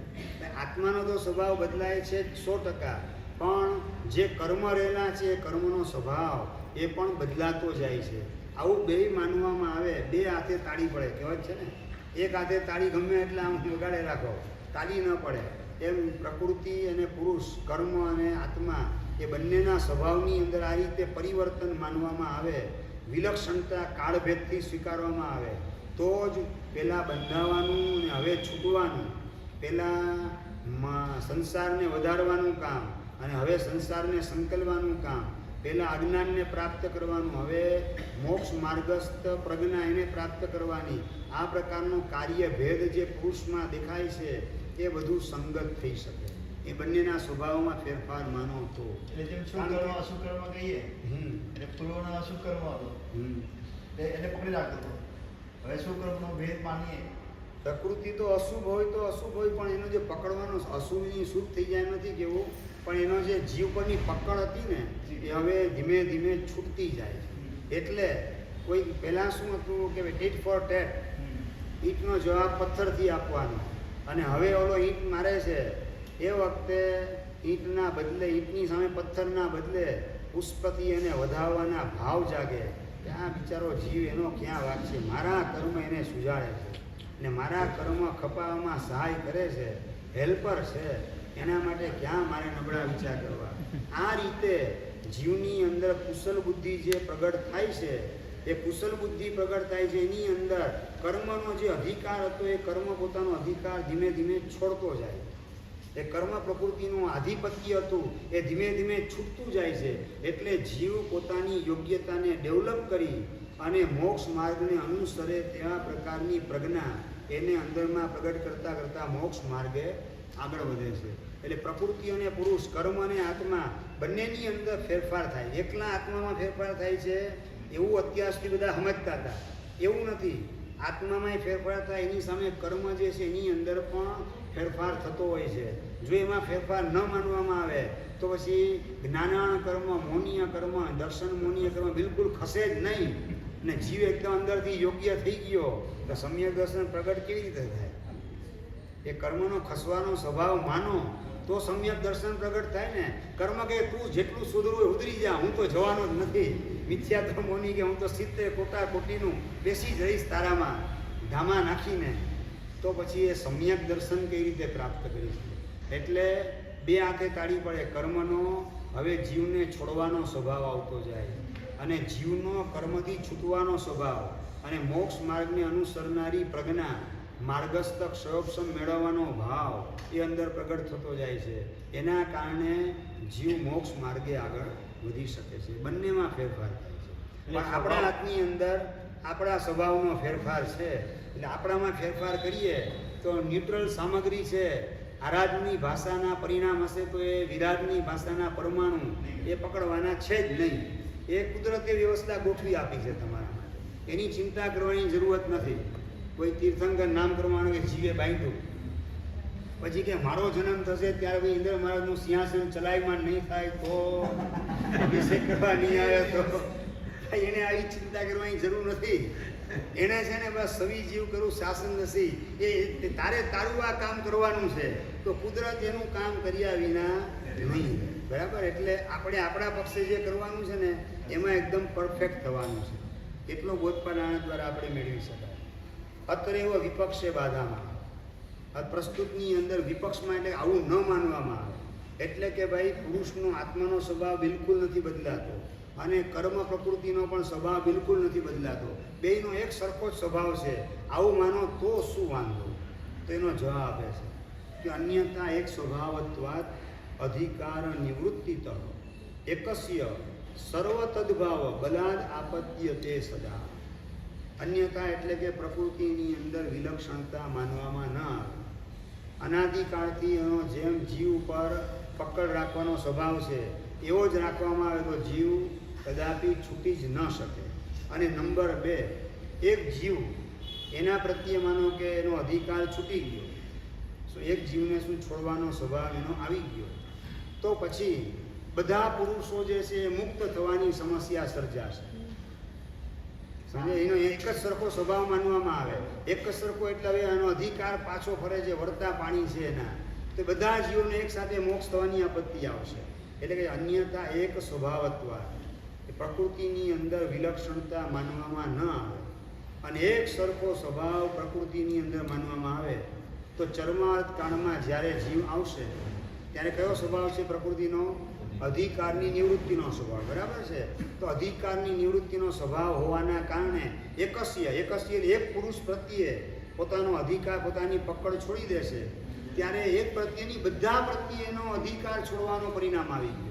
Speaker 1: આત્માનો તો સ્વભાવ બદલાય છે 100%, પણ જે કર્મ રહેલા છે એ કર્મનો સ્વભાવ એ પણ બદલાતો જાય છે. આવું બે માનવામાં આવે, બે હાથે તાળી પડે કહેવાય છે ને, એક હાથે તાળી ગમે એટલે આમ વગાડે રાખો, તાળી ન પડે. એમ પ્રકૃતિ અને પુરુષ, કર્મ અને આત્મા એ બંનેના સ્વભાવની અંદર આ રીતે પરિવર્તન માનવામાં આવે, વિલક્ષણતા કાળભેદથી સ્વીકારવામાં આવે તો જ પહેલાં બંધાવાનું અને હવે છૂટવાનું, પહેલાં સંસારને વધારવાનું કામ અને હવે સંસારને સંકલવાનું કામ, પહેલાં અજ્ઞાનને પ્રાપ્ત કરવાનું, હવે મોક્ષ માર્ગસ્થ પ્રજ્ઞા એને પ્રાપ્ત કરવાની, આ પ્રકારનું કાર્ય ભેદ જે પુરુષમાં દેખાય છે એ બધું સંગત થઈ શકે. એ બંનેના સ્વભાવમાં ફેરફાર માનો તો
Speaker 2: એટલે જેમ શુકર્મ અશુકર્મ કહીએ, એટલે પૂર્વનો અશુકર્મ હતો એને પકડી રાખતો હતો. હવે શુકર્મનો ભેદ માનીએ,
Speaker 1: પ્રકૃતિ તો અશુભ હોય તો અશુભ હોય, પણ એનો જે પકડવાનો અશુભની શુભ થઈ જાય નથી કેવું, પણ એનો જે જીવ પરની પકડ હતી ને એ હવે ધીમે ધીમે છૂટતી જાય. એટલે કોઈ પહેલાં શું હતું કે ટીટ ફોર ટેટ, ઈંટનો જવાબ પથ્થરથી આપવાનો, અને હવે ઓલો ઈંટ મારે છે એ વખતે ઈંટના બદલે, ઈંટની સામે પથ્થરના બદલે પુષ્પથી એને વધાવવાના ભાવ જાગે કે આ બિચારો જીવ એનો ક્યાં વાગ છે, મારા કર્મ એને સુજાડે છે ને મારા કર્મ ખપાવવામાં સહાય કરે છે, હેલ્પર છે, એના માટે ક્યાં મારે નબળા વિચાર કરવા. આ રીતે જીવની અંદર કુશલ બુદ્ધિ જે પ્રગટ થાય છે, એ કુશલ બુદ્ધિ પ્રગટ થાય છે, એની અંદર કર્મનો જે અધિકાર હતો એ કર્મ પોતાનો અધિકાર ધીમે ધીમે છોડતો જાય. એ કર્મ પ્રકૃતિનું આધિપત્ય હતું એ ધીમે ધીમે છૂટતું જાય છે. એટલે જીવ પોતાની યોગ્યતાને ડેવલપ કરી અને મોક્ષ માર્ગને અનુસરે તેવા પ્રકારની પ્રજ્ઞા એને અંદરમાં પ્રગટ કરતાં કરતાં મોક્ષ માર્ગે આગળ વધે છે. એટલે પ્રકૃતિ અને પુરુષ, કર્મ અને આત્મા બંનેની અંદર ફેરફાર થાય. એકલા આત્મામાં ફેરફાર થાય છે એવું અત્યાર સુધી બધા સમજતા હતા, એવું નથી. આત્મામાંય ફેરફાર થાય, એની સામે કર્મ જે છે એની અંદર પણ ફેરફાર થતો હોય છે. જો એમાં ફેરફાર ન માનવામાં આવે તો પછી જ્ઞાનાણ કર્મ, મૌનીય કર્મ, દર્શન મૌનીય કર્મ બિલકુલ ખસે જ નહીં, ને જીવ એકદમ અંદરથી યોગ્ય થઈ ગયો તો સમ્યક દર્શન પ્રગટ કેવી રીતે થાય? એ કર્મનો ખસવાનો સ્વભાવ માનો તો સમ્યક દર્શન પ્રગટ થાય ને. કર્મ કે તું જેટલું સુધરવું હોય ઉતરી જા, હું તો જવાનો જ નથી. મિથ્યા તો મોની કે હું તો 70 કોટીનું બેસી જ રહીશ તારામાં ધામા નાખીને, તો પછી એ સમ્યક દર્શન કઈ રીતે પ્રાપ્ત કરીશ? એટલે બે હાથે તાળી પડે. કર્મનો હવે જીવને છોડવાનો સ્વભાવ આવતો જાય અને જીવનો કર્મથી છૂટવાનો સ્વભાવ અને મોક્ષ માર્ગને અનુસરનારી પ્રજ્ઞા, માર્ગસ્થ ક્ષયોપશમ મેળવવાનો ભાવ એ અંદર પ્રગટ થતો જાય છે. એના કારણે જીવ મોક્ષ માર્ગે આગળ વધી શકે છે. બંનેમાં ફેરફાર થાય છે. પણ આપણા હાથની અંદર આપણા સ્વભાવનો ફેરફાર છે. એટલે આપણામાં ફેરફાર કરીએ તો ન્યુટ્રલ સામગ્રી છે, આરાધની ભાષાના પરિણામ હશે તો એ વિરાટની ભાષાના પરમાણુ એ પકડવાના છે જ નહીં. એ કુદરતે વ્યવસ્થા ગોઠવી આપી છે તમારા માટે, એની ચિંતા કરવાની જરૂરત નથી. કોઈ તીર્થંકર નામ કરવાનું કે જીવે બાંધ્યું, પછી કે મારો જન્મ થશે ત્યારે ભાઈ ઇન્દ્ર મહારાજનું સિંહાસન ચલાયમાન નહીં થાય તો અભિષેક કરવા નહીં આવે તો એને આવી ચિંતા કરવાની જરૂર નથી. એને છે ને બસ સવી જીવ કરું શાસન નથી, એ તારે તારું આ કામ કરવાનું છે, તો કુદરત એનું કામ કર્યા વિના નહીં. બરાબર? એટલે આપણે આપણા પક્ષે જે કરવાનું છે ને એમાં એકદમ પરફેક્ટ થવાનું છે. એટલો બોધપાઠ આના દ્વારા આપણે મેળવી શકાય. અત્રેવ વિપક્ષે બાધામાં, આ પ્રસ્તુતની અંદર વિપક્ષમાં એટલે આવું ન માનવામાં આવે. એટલે કે ભાઈ પુરુષનો આત્માનો સ્વભાવ બિલકુલ નથી બદલાતો અને કર્મ પ્રકૃતિનો પણ સ્વભાવ બિલકુલ નથી બદલાતો, બેયનો એક સરખો જ સ્વભાવ છે, આવું માનો તો શું વાંધો? તો એનો જવાબ આપે છે કે અન્યતા એક સ્વભાવત્વાત અધિકાર નિવૃત્તિત એકસ્ય સર્વ તદ્ભાવ બલાદ આપત્યતે સદા. અન્યતા એટલે કે પ્રકૃતિની અંદર વિલક્ષણતા માનવામાં ન આવે. અનાદિકાળથી એનો જેમ જીવ ઉપર પકડ રાખવાનો સ્વભાવ છે એવો જ રાખવામાં આવે તો જીવ કદાપી છૂટી જ ન શકે. અને નંબર 2, એક જીવ એના પ્રત્યે માનો કે એનો અધિકાર છૂટી ગયો, એક જીવને શું છોડવાનો સ્વભાવ એનો આવી ગયો, તો પછી બધા પુરુષો જે છે એ મુક્ત થવાની સમસ્યા સર્જાશે. સમજે? એનો એક જ સરખો સ્વભાવ માનવામાં આવે. એક જ સરખો એટલે હવે એનો અધિકાર પાછો ફરે છે, વળતા પાણી છે એના, તો બધા જીવોને એક સાથે મોક્ષ થવાની આપત્તિ આવશે. એટલે કે અન્યતા એક સ્વભાવત્વ, પ્રકૃતિની અંદર વિલક્ષણતા માનવામાં ન આવે અને એક સરખો સ્વભાવ પ્રકૃતિની અંદર માનવામાં આવે તો ચર્માર્થ કાળમાં જ્યારે જીવ આવશે ત્યારે કયો સ્વભાવ છે પ્રકૃતિનો? અધિકારની નિવૃત્તિનો સ્વભાવ. બરાબર છે? તો અધિકારની નિવૃત્તિનો સ્વભાવ હોવાના કારણે એકસ્ય એક પુરુષ પ્રત્યે પોતાનો અધિકાર, પોતાની પકડ છોડી દેશે ત્યારે એક પ્રત્યેની બધા પ્રત્યેનો અધિકાર છોડવાનો પરિણામ આવી ગયો.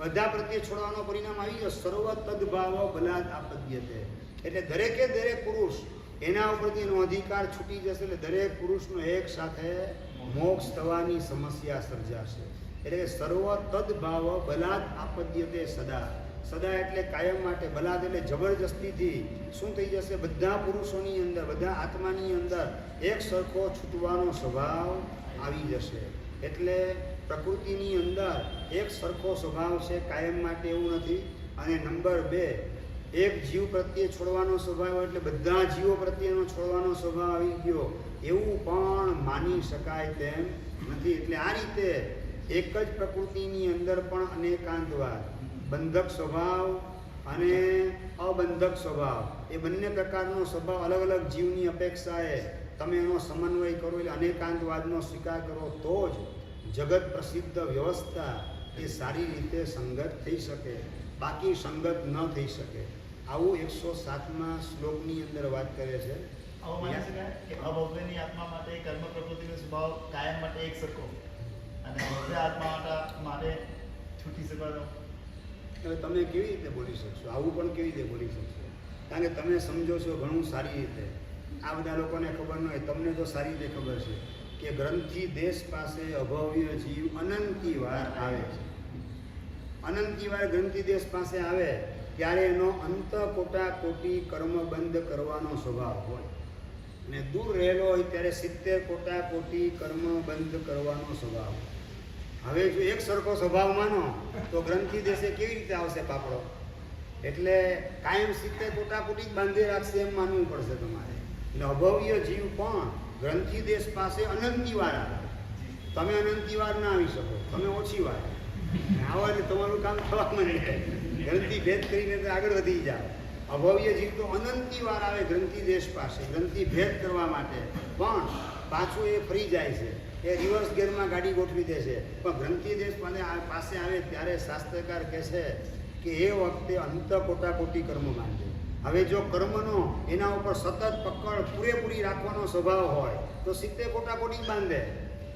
Speaker 1: બધા પ્રત્યે છોડવાનો પરિણામ આવી ગયો. સર્વ તદ્ભાવ બલાદ આપદ્યતે, એટલે દરેકે દરેક પુરુષ એના ઉપરથી એનો અધિકાર છૂટી જશે. એટલે દરેક પુરુષનો એક સાથે મોક્ષ થવાની સમસ્યા સર્જાશે. એટલે સર્વ તદ્ભાવ બલાદ આપદ્યતે સદા. સદા એટલે કાયમ માટે, બલાદ એટલે જબરજસ્તીથી શું થઈ જશે? બધા પુરુષોની અંદર, બધા આત્માની અંદર એક સરખો છૂટવાનો સ્વભાવ આવી જશે. એટલે પ્રકૃતિની અંદર એક સરખો સ્વભાવ છે, કાયમ માટે એવું નથી. અને નંબર 2, એક જીવ પ્રત્યે છોડવાનો સ્વભાવ એટલે બધા જીવો પ્રત્યેનો છોડવાનો સ્વભાવ આવી ગયો, એવું પણ માની શકાય તેમ નથી. એટલે આ રીતે એક જ પ્રકૃતિની અંદર પણ અનેકાંતવાદ, બંધક સ્વભાવ અને અબંધક સ્વભાવ, એ બંને પ્રકારનો સ્વભાવ અલગ અલગ જીવની અપેક્ષાએ તમે એનો સમન્વય કરો, એટલે અનેકાંતવાદનો સ્વીકાર કરો તો જ જગત પ્રસિદ્ધ વ્યવસ્થા એ સારી રીતે સંગત થઈ શકે, બાકી સંગત ન થઈ શકે. આવું 107મા શ્લોકની અંદર વાત કરે છે.
Speaker 2: આવું માની શકાય કે અભવ્યની આત્મા માટે કર્મ પ્રકૃતિનો સ્વભાવ કાયમ માટે એક સરખો અને ભવ્ય આત્મા માટે છૂટી શકવાનો.
Speaker 1: એટલે તમે કેવી રીતે બોલી શકશો? આવું પણ કેવી રીતે બોલી શકશો? કારણ કે તમે સમજો છો ઘણું સારી રીતે, આ બધા લોકોને ખબર ન હોય, તમને તો સારી રીતે ખબર છે કે ગ્રંથિ દેશ પાસે અભવ્ય જીવ અનંતિવાર આવે છે. અનંતિવાર ગ્રંથિ દેશ પાસે આવે ત્યારે એનો અંત કોટા કોટી કર્મ બંધ કરવાનો સ્વભાવ હોય અને દૂર રહેલો હોય ત્યારે 70 કોટા કોટી કર્મ બંધ કરવાનો સ્વભાવ. હવે જો એક સરખો સ્વભાવ માનો તો ગ્રંથિ દેશે કેવી રીતે આવશે પાપડો? એટલે કાયમ 70 કોટા કોટી જ બાંધી રાખશે એમ માનવું પડશે તમારે. એટલે અભવ્ય જીવ પણ ગ્રંથિ દેશ પાસે અનંતિવાર આવે. તમે અનંતિવાર ના આવી શકો, તમે ઓછી વાર આવો એટલે તમારું કામ થવા માંડે, ગ્રંથિ ભેદ કરીને આગળ વધી જાઓ. અભવ્ય જીવ તો અનંતિવાર આવે ગ્રંથિ દેશ પાસે ગ્રંથિ ભેદ કરવા માટે, પણ પાછું એ ફરી જાય છે, એ રિવર્સ ગેરમાં ગાડી ગોઠવી દે છે. પણ ગ્રંથિ દેશ પાસે આવે ત્યારે શાસ્ત્રકાર કહે છે કે એ વખતે અંત કોટા કોટી કર્મ બાંધે. હવે જો કર્મનો એના ઉપર સતત પકડ પૂરેપૂરી રાખવાનો સ્વભાવ હોય તો 70 કોટા કોટી બાંધે,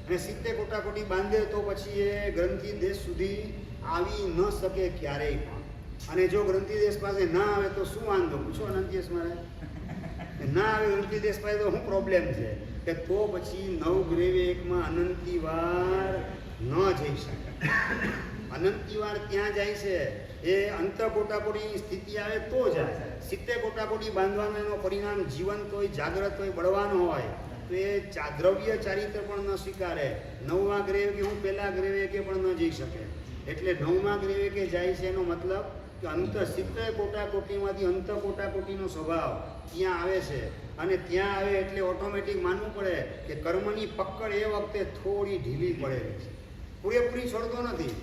Speaker 1: અને 70 કોટા કોટી બાંધે તો પછી એ ગ્રંથિ દેશ સુધી આવી ન શકે ક્યારેય પણ. અને જો ગ્રંથિ દેશ પાસે ના આવે તો શું વાંધો? પૂછો અનંત દેશ મારે ના આવે ગ્રંથિ દેશ પાસે તો શું પ્રોબ્લેમ છે? કે તો પછી નવગ્રેવે એકમાં અનંતિવાર ન જઈ શકે. અનંતિવાર ત્યાં જાય છે, એ અંત કોટાકોટીની સ્થિતિ આવે તો જાય. 70 કોટાકોટી બાંધવાનો એનો પરિણામ જીવંત હોય, જાગ્રત હોય, બળવાનો હોય તો એ દ્રવ્ય ચારિત્ર પણ ન સ્વીકારે. 9મા ગ્રેવ કે હું પહેલા ગ્રેવે કે પણ ન જઈ શકે. એટલે 9મા ગ્રેવે કે જાય છે એનો મતલબ કે અંત 70 કોટાકોટીમાંથી અંત કોટાકોટીનો સ્વભાવ ત્યાં આવે છે. અને ત્યાં આવે એટલે ઓટોમેટિક માનવું પડે કે કર્મની પકડ એ વખતે થોડી ઢીલી પડેલી છે, પૂરેપૂરી છોડતો નથી.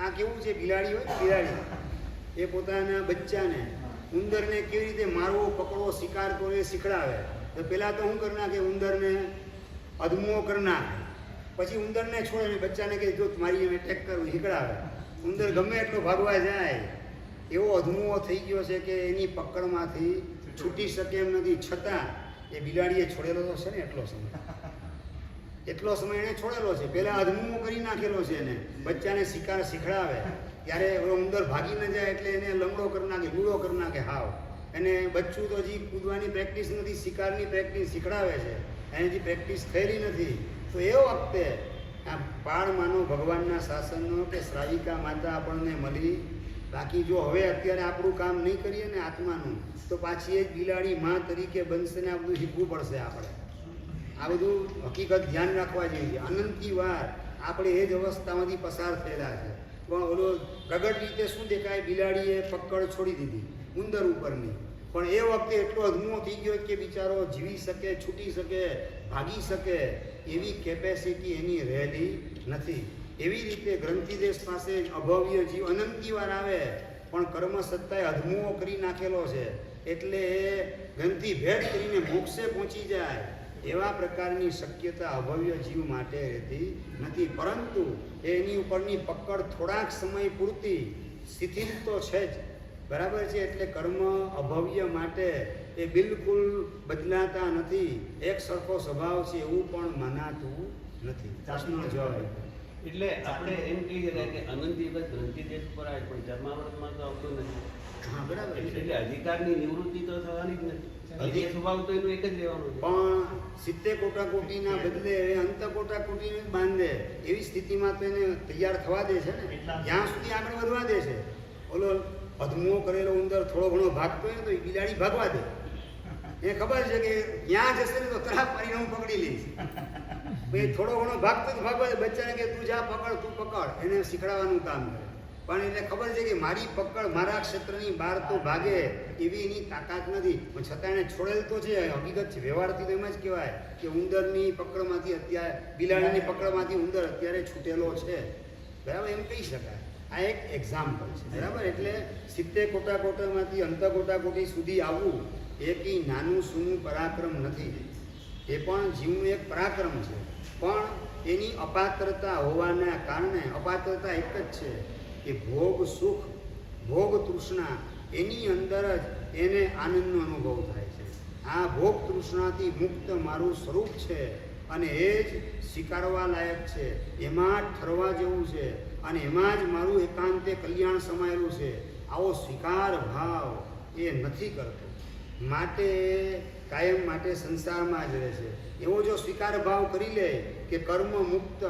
Speaker 1: આ કેવું છે? બિલાડી હોય, બિલાડી એ પોતાના બચ્ચાને ઉંદરને કેવી રીતે મારવો, પકડવો, શિકાર કરવો એ શીખડાવે. તો પહેલાં તો શું કરી નાખે, ઉંદરને અધમો કરી નાખે, પછી ઉંદરને છોડે ને બચ્ચાને કહે જો મારી એમ એટેક કરવું શીખડાવે. ઉંદર ગમે એટલો ભાગવા જાય, એવો અધમો થઈ ગયો છે કે એની પકડમાંથી છૂટી શકે એમ નથી. છતાં એ બિલાડીએ છોડેલો તો છે ને એટલો સમય એણે છોડેલો છે. પહેલાં અધમો કરી નાખેલો છે એને. બચ્ચાને શિકાર શીખડાવે ત્યારે ઉંદર ભાગી ન જાય એટલે એને લંગડો કરી નાખે, લૂડો કરી નાખે હાવ. એને બચ્ચું તો હજી કૂદવાની પ્રેક્ટિસ નથી, શિકારની પ્રેક્ટિસ શીખડાવે છે, એને હજી પ્રેક્ટિસ થયેલી નથી. તો એ વખતે આ પાળ માનો ભગવાનના શાસનનો કે શ્રાવિકા માતા આપણને મળી. બાકી જો હવે અત્યારે આપણું કામ નહીં કરીએ ને આત્માનું, તો પાછી એ જ બિલાડી માં તરીકે બનશે ને આ બધું શીખવું પડશે આપણે. આ બધું હકીકત ધ્યાન રાખવા જેવી છે. અનંતી વાર આપણે એ જ અવસ્થામાંથી પસાર થયેલા છે. પણ ઓલો પ્રગટ રીતે શું દેખાય, બિલાડીએ પકડ છોડી દીધી ઉંદર ઉપરની, પણ એ વખતે એટલો અધમો થઈ ગયો કે બિચારો જીવી શકે, છૂટી શકે, ભાગી શકે એવી કેપેસિટી એની રહેલી નથી. એવી રીતે ગ્રંથિદેશ પાસે અભવ્ય જીવ અનંતી વાર આવે પણ કર્મ સત્તાએ અધમો કરી નાખેલો છે, એટલે એ ગ્રંથિ ભેદ કરીને મોક્ષે પહોંચી જાય એવા પ્રકારની શક્યતા અભવ્ય જીવ માટે રહેતી નથી. પરંતુ એની ઉપરની પકડ થોડાક સમય પૂરતી શિથિલ તો છે જ, બરાબર છે. એટલે કર્મ અભવ્ય માટે એ બિલકુલ બદલાતા નથી, એક સરખો સ્વભાવ છે એવું પણ મનાતું નથી. પ્રશ્નનો જવાબ
Speaker 4: એટલે આપણે એમ કહી શકાય કે અનંત દિવસ ગ્રંથિદેશ ઉપર આવે પણ જન્મામૃતમાં તો આવતો નથી.
Speaker 1: હા, બરાબર છે.
Speaker 4: એટલે અધિકારની નિવૃત્તિ તો થવાની જ નથી. સ્વભાવ તો એનું એક જ રહેવાનો છે.
Speaker 1: પણ 70 કોટા કોટીના બદલે એ અંત કોટા કોટીને જ બાંધે એવી સ્થિતિમાં તો એને તૈયાર થવા દે છે ને, જ્યાં સુધી આગળ વધવા દે છે. ઓલો અધમો કરેલો ઉંદર થોડો ઘણો ભાગતો હોય ને તો એ બિલાડી ભાગવા દે. એ ખબર છે કે ત્યાં જશે ને તો તરાપ મારીને હું પકડી લઈશ. ભાઈ થોડો ઘણો ભાગતો જ ભાગવા દે. બચ્ચાને કે તું જા પકડ, તું પકડ, એને શીખડાવવાનું કામ કરે. પણ એને ખબર છે કે મારી પકડ મારા ક્ષેત્રની બહાર તો ભાગે એવી એની તાકાત નથી, પણ છતાં એને છોડેલ તો છે. હકીકત છે, વ્યવહારથી તો એમ જ કહેવાય કે ઉંદરની પકડમાંથી અત્યારે બિલાડીની પકડમાંથી ઉંદર અત્યારે છૂટેલો છે, બરાબર, એમ કહી શકાય. આ એક એક્ઝામ્પલ છે, બરાબર. એટલે 70 કોટા કોટામાંથી અંત કોટા કોટી સુધી આવવું એ કંઈ નાનું સૂનું પરાક્રમ નથી. એ પણ જીવનું એક પરાક્રમ છે. પણ એની અપાત્રતા હોવાના કારણે, અપાત્રતા એક જ છે કે ભોગ સુખ, ભોગ તૃષ્ણા એની અંદર જ એને આનંદનો અનુભવ થાય છે. આ ભોગ તૃષ્ણાથી મુક્ત મારું સ્વરૂપ છે અને એ જ સ્વીકારવા લાયક છે, એમાં જ ઠરવા જેવું છે અને એમાં જ મારું એકાંતે કલ્યાણ સમાયેલું છે. આવો સ્વીકાર ભાવ એ નથી કરતો, માટે કાયમ માટે સંસારમાં જ રહે છે. એવો જો સ્વીકાર ભાવ કરી લે કે કર્મ મુક્ત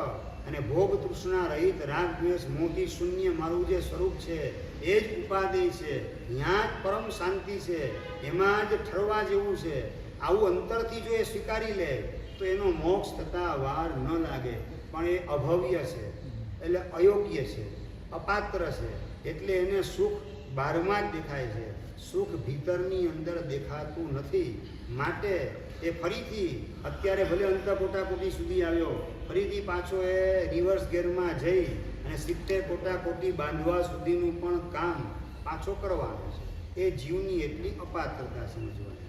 Speaker 1: અને ભોગ તૃષ્ણા રહિત, રાગ દ્વેષ મોહથી શૂન્ય મારું જે સ્વરૂપ છે એ જ ઉપાધિ છે, ત્યાં જ પરમ શાંતિ છે, એમાં જ ઠરવા જેવું છે, આવું અંતરથી જો એ સ્વીકારી લે તો એનો મોક્ષ થતા વાર ન લાગે. પણ એ અભવ્ય છે, એટલે અયોગ્ય છે, અપાત્ર છે, એટલે એને સુખ બહારમાં જ દેખાય છે, સુખ ભીતરની અંદર દેખાતું નથી. માટે એ ફરીથી અત્યારે ભલે અંત કોટાકોટી સુધી આવ્યો, ફરીથી પાછો એ રિવર્સ ગેરમાં જઈ અને 70 કોટાકોટી બાંધવા સુધીનું પણ કામ પાછો કરવાનું છે. એ જીવની એટલી અપાત્રતા સમજવાની.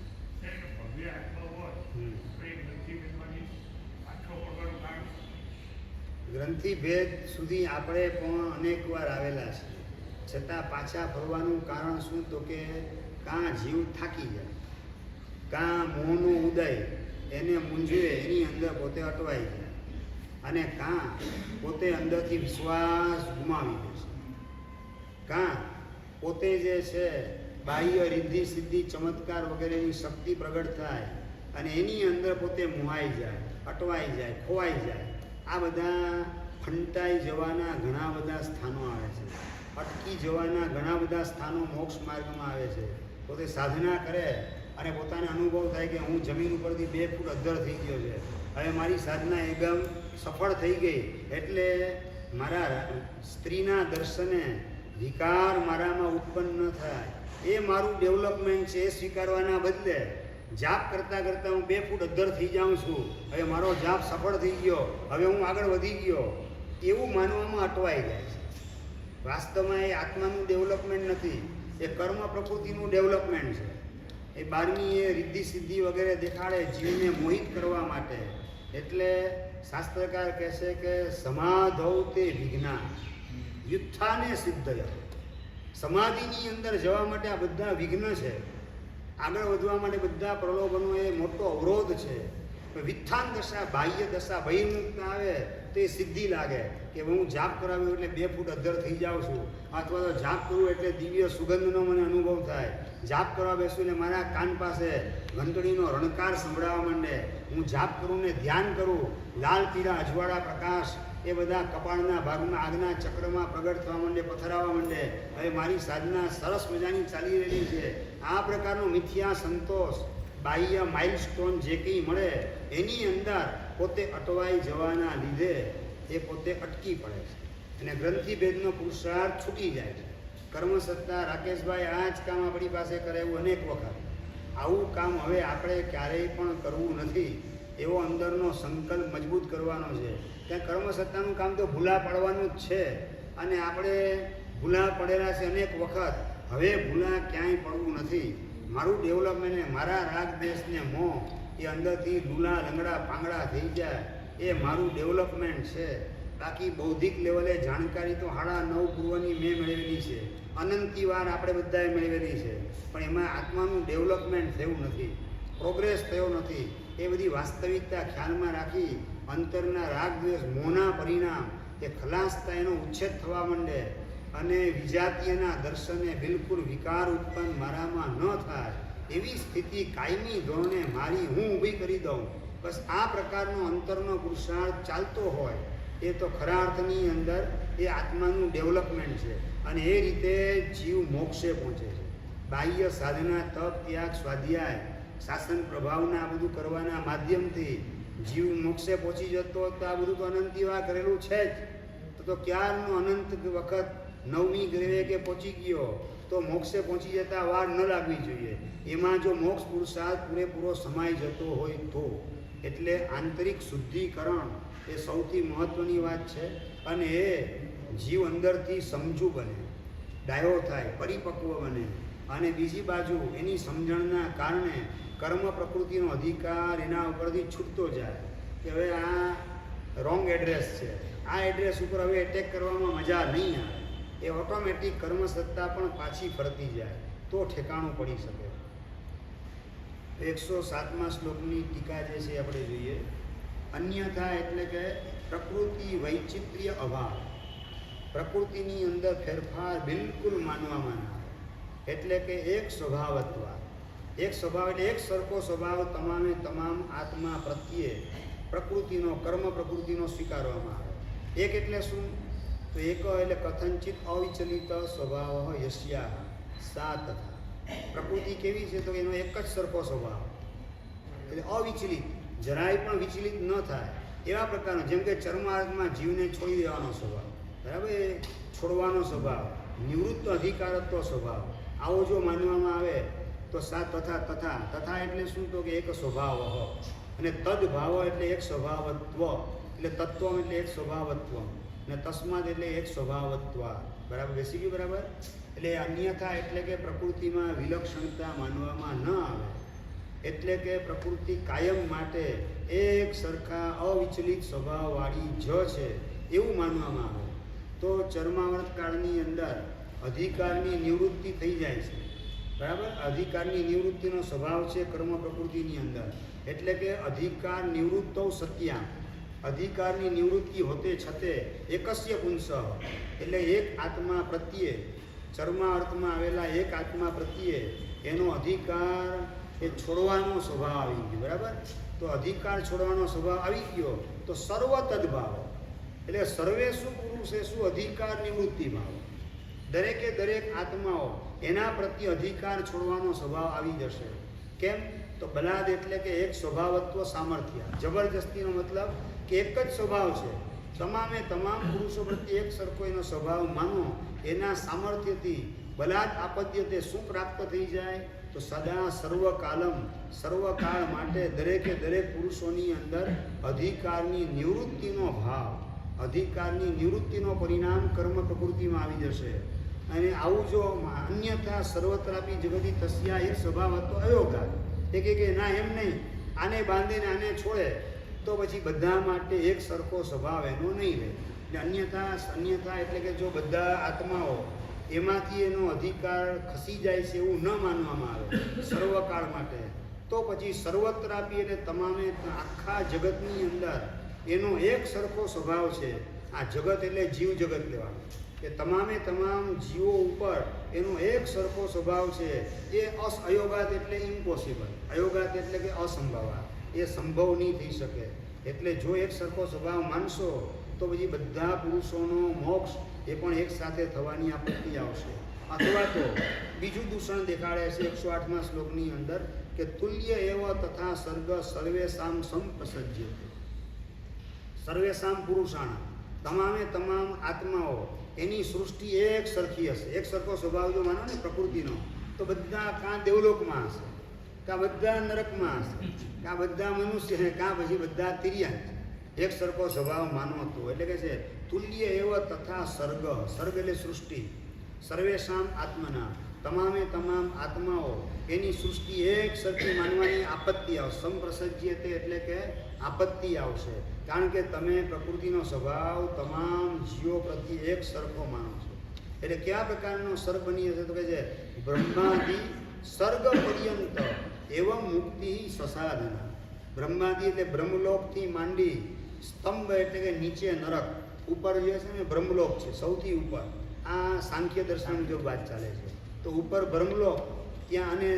Speaker 1: ગ્રંથિ ભેદ સુધી આપણે પણ અનેક વાર આવેલા છીએ, છતાં પાછા ફરવાનું કારણ શું? તો કે કાં જીવ થાકી જાય, કાં મોહનો ઉદય એને મૂંઝવે, એની અંદર પોતે અટવાઈ જાય, અને કાં પોતે અંદરથી વિશ્વાસ ગુમાવી દે છે, કાં પોતે જે છે બાહ્ય રિદ્ધિ સિદ્ધિ ચમત્કાર વગેરેની શક્તિ પ્રગટ થાય અને એની અંદર પોતે મોહાઈ જાય, અટવાઈ જાય, ખોવાઈ જાય. આ બધા ફંટાઈ જવાના ઘણા બધા સ્થાનો આવે છે, અટકી જવાના ઘણા બધા સ્થાનો મોક્ષ માર્ગમાં આવે છે. પોતે સાધના કરે અને પોતાને અનુભવ થાય કે હું જમીન ઉપરથી 2 ફૂટ અદ્ધર થઈ ગયો છે, હવે મારી સાધના એકદમ સફળ થઈ ગઈ, એટલે મારા સ્ત્રીના દર્શને વિકાર મારામાં ઉત્પન્ન ન થાય, એ મારું ડેવલપમેન્ટ છે, એ સ્વીકારવાના બદલે જાપ કરતાં કરતાં હું 2 ફૂટ અદ્ધર થઈ જાઉં છું, હવે મારો જાપ સફળ થઈ ગયો, હવે હું આગળ વધી ગયો, એવું માનવામાં અટવાઈ જાય છે. વાસ્તવમાં એ આત્માનું ડેવલપમેન્ટ નથી, એ કર્મ પ્રકૃતિનું ડેવલપમેન્ટ છે. એ બહારની એ રિદ્ધિ સિદ્ધિ વગેરે દેખાડે જીવને મોહિત કરવા માટે. એટલે શાસ્ત્રકાર કહે છે કે સમાધૌ તે વિઘ્ના યુત્થાને સિદ્ધય. સમાધિની અંદર જવા માટે આ બધા વિઘ્ન છે, આગળ વધવા માટે બધા પ્રલોભનો એ મોટો અવરોધ છે. વિત્થાન દશા, બાહ્ય દશા, બહિર્મુક્ત આવે તો એ સિદ્ધિ લાગે કે હું જાપ કરાવ્યો એટલે 2 ફૂટ અદ્ધર થઈ જાઉં છું, અથવા તો જાપ કરું એટલે દિવ્ય સુગંધનો મને અનુભવ થાય. જાપ કરવા બેસું એટલે મારા કાન પાસે ઘંટડીનો રણકાર સંભળાવવા માંડે. હું જાપ કરું ને ધ્યાન કરું, લાલ પીળા અજવાળા પ્રકાશ એ બધા કપાળના ભાગમાં આગના ચક્રમાં પ્રગટ થવા માંડે, પથરાવા માંડે. હવે મારી સાધના સરસ મજાની ચાલી રહેલી છે. આ પ્રકારનો મિથ્યા સંતોષ, બાહ્ય માઇલસ્ટોન જે કંઈ મળે એની અંદર પોતે અટવાઈ જવાના લીધે એ પોતે અટકી પડે છે અને ગ્રંથિભેદનો પુરુષાર્થ છૂટી જાય છે. કર્મસત્તા રાકેશભાઈ આ જ કામ આપણી પાસે કરે એવું અનેક વખત. આવું કામ હવે આપણે ક્યારેય પણ કરવું નથી. એવો અંદરનો સંકલ્પ મજબૂત કરવાનો છે. ત્યાં કર્મસત્તાનું કામ તો ભૂલા પાડવાનું જ છે અને આપણે ભૂલા પડેલા છે અનેક વખત. હવે ભૂલા ક્યાંય પડવું નથી. મારું ડેવલપમેન્ટ, મારા રાગ દેશને મોહ એ અંદરથી લૂલા લંગડા પાંગડા થઈ જાય એ મારું ડેવલપમેન્ટ છે. બાકી બૌદ્ધિક લેવલે જાણકારી તો 9.5 પૂર્વની મેં મેળવેલી છે, અનંતી વાર આપણે બધાએ મેળવેલી છે, પણ એમાં આત્માનું ડેવલપમેન્ટ થયું નથી, પ્રોગ્રેસ થયો નથી. એ બધી વાસ્તવિકતા ખ્યાલમાં રાખી અંતરના રાગ દ્વેષ મોહના પરિણામ એ ખલાસતા એનો ઉચ્છેદ થવા માંડે અને વિજાતીયના દર્શને બિલકુલ વિકાર ઉત્પન્ન મારામાં ન થાય એવી સ્થિતિ કાયમી ધોરણે મારી હું ઊભી કરી દઉં. બસ આ પ્રકારનો અંતરનો પુરુષાર્થ ચાલતો હોય એ તો ખરા અર્થની અંદર એ આત્માનું ડેવલપમેન્ટ છે અને એ રીતે જીવ મોક્ષે પહોંચે છે. બાહ્ય સાધના, તપ, ત્યાગ, સ્વાધ્યાય, શાસન પ્રભાવના આ બધું કરવાના માધ્યમથી જીવ મોક્ષે પહોંચી જતો તો આ બધું તો અનંતીવા કરેલું છે જ. તો ક્યારનો અનંત વખત 9મી ગ્રેવે કે પહોંચી ગયો તો મોક્ષે પહોંચી જતા વાર ન લાગવી જોઈએ. એમાં જો મોક્ષ પુરુષાર્થ પૂરેપૂરો સમાઈ જતો હોય તો. એટલે આંતરિક શુદ્ધિકરણ એ સૌથી મહત્ત્વની વાત છે અને એ જીવ અંદરથી સમજુ બને, ડાયો થાય, પરિપક્વ બને અને બીજી બાજુ એની સમજણના કારણે કર્મ પ્રકૃતિનો અધિકાર એના ઉપરથી છૂટતો જાય કે હવે આ રોંગ એડ્રેસ છે, આ એડ્રેસ ઉપર હવે એટેક કરવામાં મજા નહીં આવે. એ ઓટોમેટિક કર્મસત્તા પણ પાછી ફરતી જાય તો ઠેકાણું પડી શકે. 107મા શ્લોકની ટીકા જે છે આપણે જોઈએ. અન્યથા એટલે કે પ્રકૃતિ વૈચિત્ર્ય અભાવ, પ્રકૃતિની અંદર ફેરફાર બિલકુલ માનવામાં ના આવે. એટલે કે એક સ્વભાવત્વ, એક સ્વભાવ એટલે એક સરખો સ્વભાવ તમામે તમામ આત્મા પ્રત્યે પ્રકૃતિનો, કર્મ પ્રકૃતિનો સ્વીકારવામાં આવે. એક એટલે શું? તો એક એટલે કથનચિત અવિચલિત સ્વભાવ યસ્યા સા તથા. પ્રકૃતિ કેવી છે? તો એનો એક જ સરખો સ્વભાવ એટલે અવિચલિત, જરાય પણ વિચલિત ન થાય એવા પ્રકારનો. જેમ કે ચર્માર્થમાં જીવને છોડી દેવાનો સ્વભાવ, બરાબર, છોડવાનો સ્વભાવ, નિવૃત્ત અધિકારત્વ સ્વભાવ, આવો જો માનવામાં આવે તો સા તથા. તથા તથા એટલે શું? તો કે એક સ્વભાવ અને તદભાવ એટલે એક સ્વભાવત્વ, એટલે તત્વ એટલે એક સ્વભાવત્વ અને તસ્માદ એટલે એક સ્વભાવત્વ. બરાબર, બેસી ગયું? બરાબર. એટલે અન્યથા એટલે કે પ્રકૃતિમાં વિલક્ષણતા માનવામાં ન આવે. એટલે કે પ્રકૃતિ કાયમ માટે એક સરખા અવિચલિત સ્વભાવવાળી જ છે એવું માનવામાં આવે તો ચર્માવર્ત કાળની અંદર અધિકારની નિવૃત્તિ થઈ જાય છે. બરાબર, અધિકારની નિવૃત્તિનો સ્વભાવ છે કર્મ પ્રકૃતિની અંદર. એટલે કે અધિકાર નિવૃત્તૌ સત્યામ, અધિકારની નિવૃત્તિ હોતે છતે એકસ્ય પુંસ, એટલે એક આત્મા પ્રત્યે, ચર્માઅર્થમાં આવેલા એક આત્મા પ્રત્યે એનો અધિકાર એ છોડવાનો સ્વભાવ આવી ગયો. બરાબર, તો અધિકાર છોડવાનો સ્વભાવ આવી ગયો તો સર્વ તદભાવ, એટલે સર્વે શું પુરુષે શું અધિકાર નિવૃત્તિ ભાવ, દરેકે દરેક આત્માઓ એના પ્રત્યે અધિકાર છોડવાનો સ્વભાવ આવી જશે. કેમ? તો બલાદ એટલે કે એક સ્વભાવત્વ સામર્થ્ય, જબરજસ્તીનો મતલબ કે એક જ સ્વભાવ છે, તમામે તમામ પુરુષો પ્રત્યે એક સરખો એનો સ્વભાવ માનો, એના સામર્થ્યથી બલાદ આપદ્યતે શું પ્રાપ્ત થઈ જાય? તો સદા સર્વકાલમ, સર્વકાળ માટે દરેકે દરેક પુરુષોની અંદર અધિકારની નિવૃત્તિનો ભાવ, અધિકારની નિવૃત્તિનો પરિણામ કર્મ પ્રકૃતિમાં આવી જશે અને આવું જો અન્યથા સર્વત્રાપી જગતી તસ્યા એક સ્વભાવ હતો અયોગા. એ કે ના એમ નહીં, આને બાંધે ને આને છોડે તો પછી બધા માટે એક સરખો સ્વભાવ એનો નહીં રહે. એટલે અન્યથા એટલે કે જો બધા આત્માઓ એમાંથી એનો અધિકાર ખસી જાય છે એવું ન માનવામાં આવે સર્વકાળ માટે, તો પછી સર્વત્રાપી એટલે તમામે આખા જગતની અંદર એનો એક સરખો સ્વભાવ છે. આ જગત એટલે જીવ જગત લેવાનું કે તમામે તમામ જીવો ઉપર એનો એક સરખો સ્વભાવ છે. એ અયોગાત એટલે ઇમ્પોસિબલ, અયોગાત એટલે કે અસંભવા, એ સંભવ નહીં થઈ શકે. એટલે જો એક સરખો સ્વભાવ માનશો તો પછી બધા પુરુષોનો મોક્ષ એ પણ એક સાથે થવાની આપત્તિ આવશે. અથવા તો બીજું દૂષણ દેખાડે છે 108મા શ્લોકની અંદર કે તુલ્ય એવ તથા સર્ગ સર્વેશામ સંપ્રસજ્યતે. સર્વેશામ પુરુષાણા, તમામે તમામ આત્માઓ એની સૃષ્ટિ એક સરખી હશે. એક સરખો સ્વભાવ જો માનો ને પ્રકૃતિનો, તો બધા કાં દેવલોકમાં હશે, કાં બધા નરકમાં હશે, કાં બધા મનુષ્ય, કાં પછી બધા તિર્યા. એક સરખો સ્વભાવ માનો હતો. એટલે કે છે તુલ્ય એવ તથા સર્ગ, સર્ગ એટલે સૃષ્ટિ, સર્વેશામ આત્મના, તમામે તમામ આત્માઓ એની સૃષ્ટિ એક સરખી માનવાની આપત્તિ આવશે. સંપ્રસજ્યતે એટલે કે આપત્તિ આવશે, કારણ કે તમે પ્રકૃતિનો સ્વભાવ તમામ જીવો પ્રત્યે એક સરખો માનો છો. એટલે કયા પ્રકારનો સર્ગ બની હશે તો કે છે બ્રહ્માદિ સર્ગ પર્યંત એવમ મુક્તિ સસાધના. બ્રહ્માદિ એટલે બ્રહ્મલોકથી માંડી, સ્તંભ એટલે કે નીચે નરક, ઉપર જે છે ને બ્રહ્મલોક છે સૌથી ઉપર. આ સાંખ્ય દર્શન જો વાત ચાલે છે તો ઉપર બ્રહ્મલોક ત્યાં, અને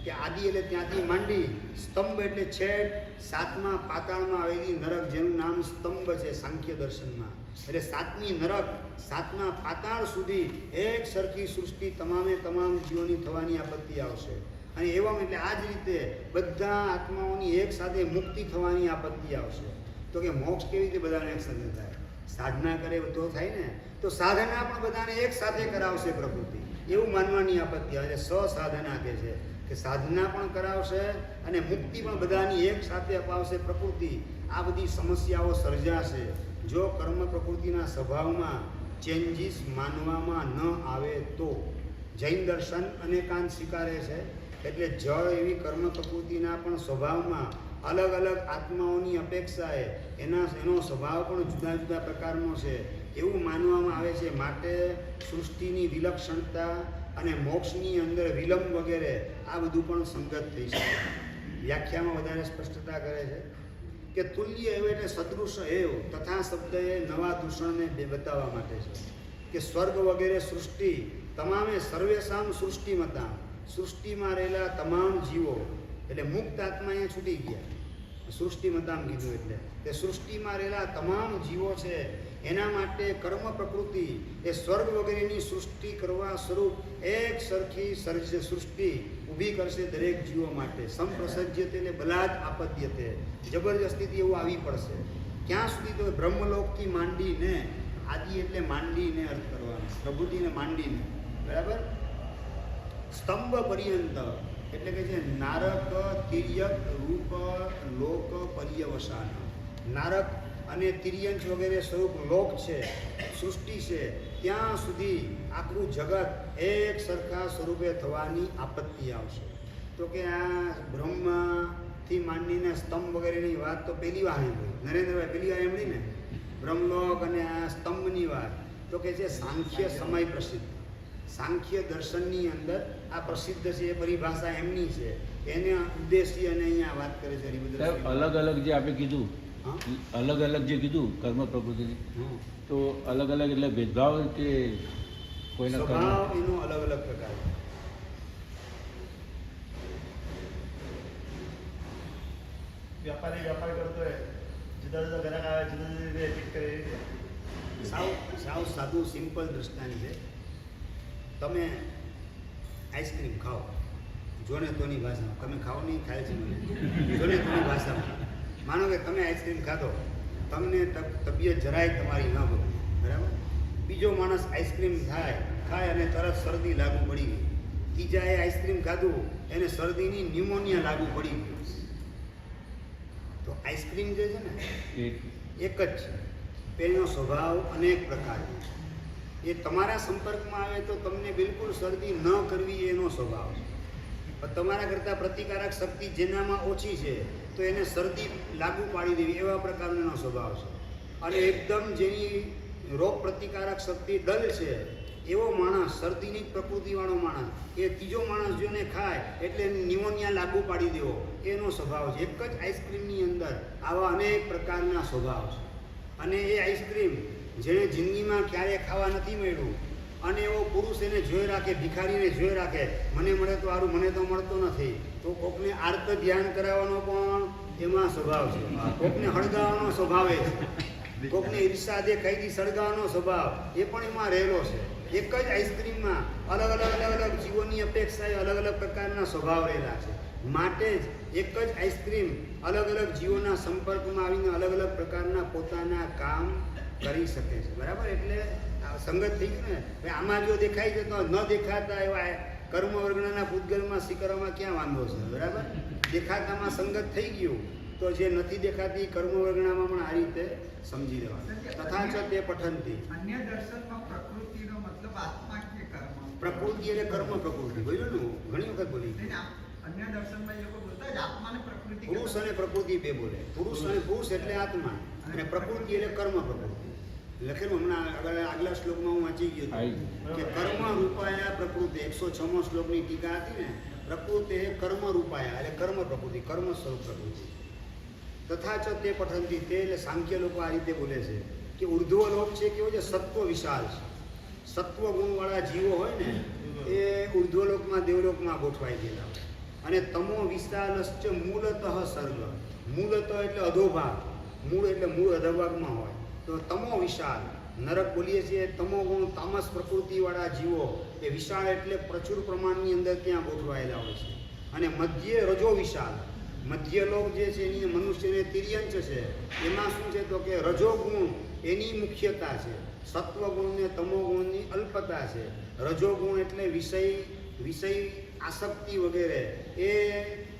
Speaker 1: ત્યાં આદિ એટલે ત્યાંથી માંડી, સ્તંભ એટલે છેડ 7મા પાતાળમાં આવેલી નરક, જેનું નામ સ્તંભ છે સાંખ્ય દર્શનમાં. એટલે 7મી નરક 7મા પાતાળ સુધી એક સરખી સૃષ્ટિ તમામે તમામ જીવોની થવાની આપત્તિ આવશે. અને એવમ એટલે આ જ રીતે બધા આત્માઓની એક સાથે મુક્તિ થવાની આપત્તિ આવશે. તો કે મોક્ષ કેવી રીતે બધાને એક સાથે થાય? સાધના કરે તો થાય ને. તો સાધના પણ બધાને એક સાથે કરાવશે પ્રકૃતિ, એવું માનવાની આપત્તિ આવે. સાધના કહે છે કે સાધના પણ કરાવશે અને મુક્તિ પણ બધાની એક સાથે અપાવશે પ્રકૃતિ. આ બધી સમસ્યાઓ સર્જાશે જો કર્મ પ્રકૃતિના સ્વભાવમાં ચેન્જીસ માનવામાં ન આવે તો. જૈન દર્શન અનેકાંત સ્વીકારે છે. એટલે જળ એવી કર્મ પ્રકૃતિના પણ સ્વભાવમાં અલગ અલગ આત્માઓની અપેક્ષાએ એનો સ્વભાવ પણ જુદા જુદા પ્રકારનો છે એવું માનવામાં આવે છે. માટે સૃષ્ટિની વિલક્ષણતા અને મોક્ષની અંદર વિલંબ વગેરે આ બધું પણ સંગત થઈ શકે. વ્યાખ્યામાં વધારે સ્પષ્ટતા કરે છે કે તુલ્ય એવ એટલે સદૃશ એવ તથા શબ્દ એ નવા દૂષણને બતાવવા માટે છે કે સ્વર્ગ વગેરે સૃષ્ટિ તમામે સર્વેશામ સૃષ્ટિમતા, સૃષ્ટિમાં રહેલા તમામ જીવો એટલે મુક્ત આત્મા અહીંયા છૂટી ગયા. સૃષ્ટિમતામ કીધું એટલે કે સૃષ્ટિમાં રહેલા તમામ જીવો છે એના માટે કર્મ પ્રકૃતિ એ સ્વર્ગ વગેરેની સૃષ્ટિ કરવા સ્વરૂપ એક સરખી સૃષ્ટિ ઊભી કરશે દરેક જીવો માટે. સંપ્રસજ્યતે એટલે બલાદ આપદ્યતે, જબરજસ્તીથી એવું આવી પડશે. ક્યાં સુધી? તો બ્રહ્મલોકથી માંડીને, આદિ એટલે માંડીને અર્થ કરવાનો, પ્રભુતિને માંડીને, બરાબર. સ્તંભ પર્યંત એટલે કે જે નારક તિર્યક રૂપ લોક પર્યવસાન, નારક અને તિર્યંચ વગેરે સ્વરૂપ લોક છે, સૃષ્ટિ છે, ત્યાં સુધી આખું જગત એક સરખા સ્વરૂપે થવાની આપત્તિ આવશે. તો કે આ બ્રહ્મથી માંડીને સ્તંભ વગેરેની વાત તો પહેલી વાર સાંભળી નરેન્દ્રભાઈ, પહેલી વાર સાંભળી ને બ્રહ્મલોક અને આ સ્તંભની વાત. તો કે જે સાંખ્ય સમય પ્રસિદ્ધ, સાંખ્ય દર્શનની અંદર આ પ્રસિદ્ધ છે. એ પરિભાષા એમની છે, એને ઉદ્દેશી અને અહીંયા વાત કરે છે હરિભદ્ર.
Speaker 5: અલગ અલગ જે આપણે કીધું, અલગ અલગ જે કીધું કર્મ પ્રકૃતિની, તો અલગ અલગ એટલે ભેદભાવ કે કોઈના
Speaker 1: સ્વભાવ એનો અલગ અલગ પ્રકાર.
Speaker 2: વ્યાપારી વ્યાપાર કરતો હોય, જુદા જુદા ગ્રાહક આવે, જુદા જુદી રીતે ફિટ કરે.
Speaker 1: સાવ સાદું સિમ્પલ દ્રષ્ટાંત છે. તમે આઈસ્ક્રીમ ખાઓ, જોને તોની ભાષામાં, તમે ખાઓ નહીં, ખાય છે મને, જોને તોની ભાષામાં. માનો કે તમે આઈસ્ક્રીમ ખાધો, તમને તબિયત જરાય તમારી ન બગડે, બરાબર. બીજો માણસ આઈસ્ક્રીમ ખાય અને તરત શરદી લાગુ પડી ગઈ. ત્રીજાએ આઈસ્ક્રીમ ખાધું, એને શરદીની ન્યુમોનિયા લાગુ પડી ગઈ. તો આઈસ્ક્રીમ જે છે ને એક જ છે, એનો સ્વભાવ અનેક પ્રકારનો. એ તમારા સંપર્કમાં આવે તો તમને બિલકુલ શરદી ન કરવી એનો સ્વભાવ છે. પણ તમારા કરતાં પ્રતિકારક શક્તિ જેનામાં ઓછી છે તો એને શરદી લાગુ પાડી દેવી એવા પ્રકારનો એનો સ્વભાવ છે. અને એકદમ જેની રોગ પ્રતિકારક શક્તિ ડલ છે એવો માણસ, શરદીની જ પ્રકૃતિવાળો માણસ, એ ત્રીજો માણસ જોને ખાય એટલે ન્યુમોનિયા લાગુ પાડી દેવો એનો સ્વભાવ છે. એક જ આઈસ્ક્રીમની અંદર આવા અનેક પ્રકારના સ્વભાવ છે. અને એ આઈસ્ક્રીમ જેણે જિંદગીમાં ક્યારેય ખાવા નથી મળ્યું અને એવો પુરુષ એને જોઈ રાખે, ભિખારીને જોઈ રાખે, મને મળે તો સારું, મને તો મળતો નથી, તો કોકને આર્ત ધ્યાન કરાવવાનો પણ એમાં સ્વભાવ છે. કોકને હળગાવવાનો સ્વભાવ છે, કોકને ઈર્ષા દેખાઈથી સળગાવવાનો સ્વભાવ એ પણ એમાં રહેલો છે. એક જ આઈસ્ક્રીમમાં અલગ અલગ જીવોની અપેક્ષાએ અલગ અલગ પ્રકારના સ્વભાવ રહેલા છે. માટે જ એક જ આઈસ્ક્રીમ અલગ અલગ જીવોના સંપર્કમાં આવીને અલગ અલગ પ્રકારના પોતાના કામ કરી શકે છે. બરાબર? એટલે સંગત થઈ ગયું ને. હવે આમાં જો દેખાય છે તો ન દેખાતા એવા કર્મ વર્ગના પૂતગલમાં સ્વીકારવામાં ક્યાં વાંધો છે? બરાબર? દેખાતામાં સંગત થઈ ગયું તો જે નથી દેખાતી કર્મ વર્ગણામાં પણ આ રીતે સમજી લેવાનું. તથા છ તે પઠનથી
Speaker 6: અન્ય દર્શનમાં પ્રકૃતિનો મતલબ આત્મા કે કર્મ?
Speaker 1: પ્રકૃતિ એટલે કર્મ પ્રકૃતિ. બોલ્યો ને, ઘણી વખત બોલી.
Speaker 6: અન્ય દર્શનમાં એ લોકો બોલતા જ આત્માને પ્રકૃતિ.
Speaker 1: પુરુષ અને પ્રકૃતિ બે બોલે. પુરુષ એટલે આત્મા અને પ્રકૃતિ એટલે કર્મ પ્રકૃતિ. લખેલું હમણાં આગલા શ્લોકમાં હું વાંચી ગયો કે કર્મ રૂપાયા પ્રકૃતિ. 106મો શ્લોકની ટીકા હતી ને, પ્રકૃતિ કર્મ રૂપાયા એટલે કર્મ પ્રકૃતિ, કર્મ સ્વરૂપ પ્રકૃતિ. તથા છ તે પઠનથી તે એટલે સાંખ્ય લોકો આ રીતે બોલે છે કે ઉર્ધ્વ લોક છે કેવો છે? સત્વ વિશાલ છે. સત્વ ગુણવાળા જીવો હોય ને એ ઉર્ધ્વલોકમાં દેવલોકમાં ગોઠવાઈ ગયેલા હોય. અને તમો વિશાલશ્ચ મૂળતઃ સર્ગ. મૂળતઃ એટલે અધોભાગ, મૂળ એટલે મૂળ અધોભાગમાં હોય. તો તમો વિશાળ, નરક બોલીએ છીએ, તમો ગુણ તામસ પ્રકૃતિવાળા જીવો એ વિશાળ એટલે પ્રચુર પ્રમાણની અંદર ત્યાં ગોઠવાયેલા હોય છે. અને મધ્ય રજો વિશાળ, મધ્યલોક જે છે એની મનુષ્યને તિર્યંચ છે, એમાં શું છે તો કે રજોગુણ એની મુખ્યતા છે, સત્વગુણ ને તમોગુણની અલ્પતા છે. રજોગુણ એટલે વિષય આસક્તિ વગેરે એ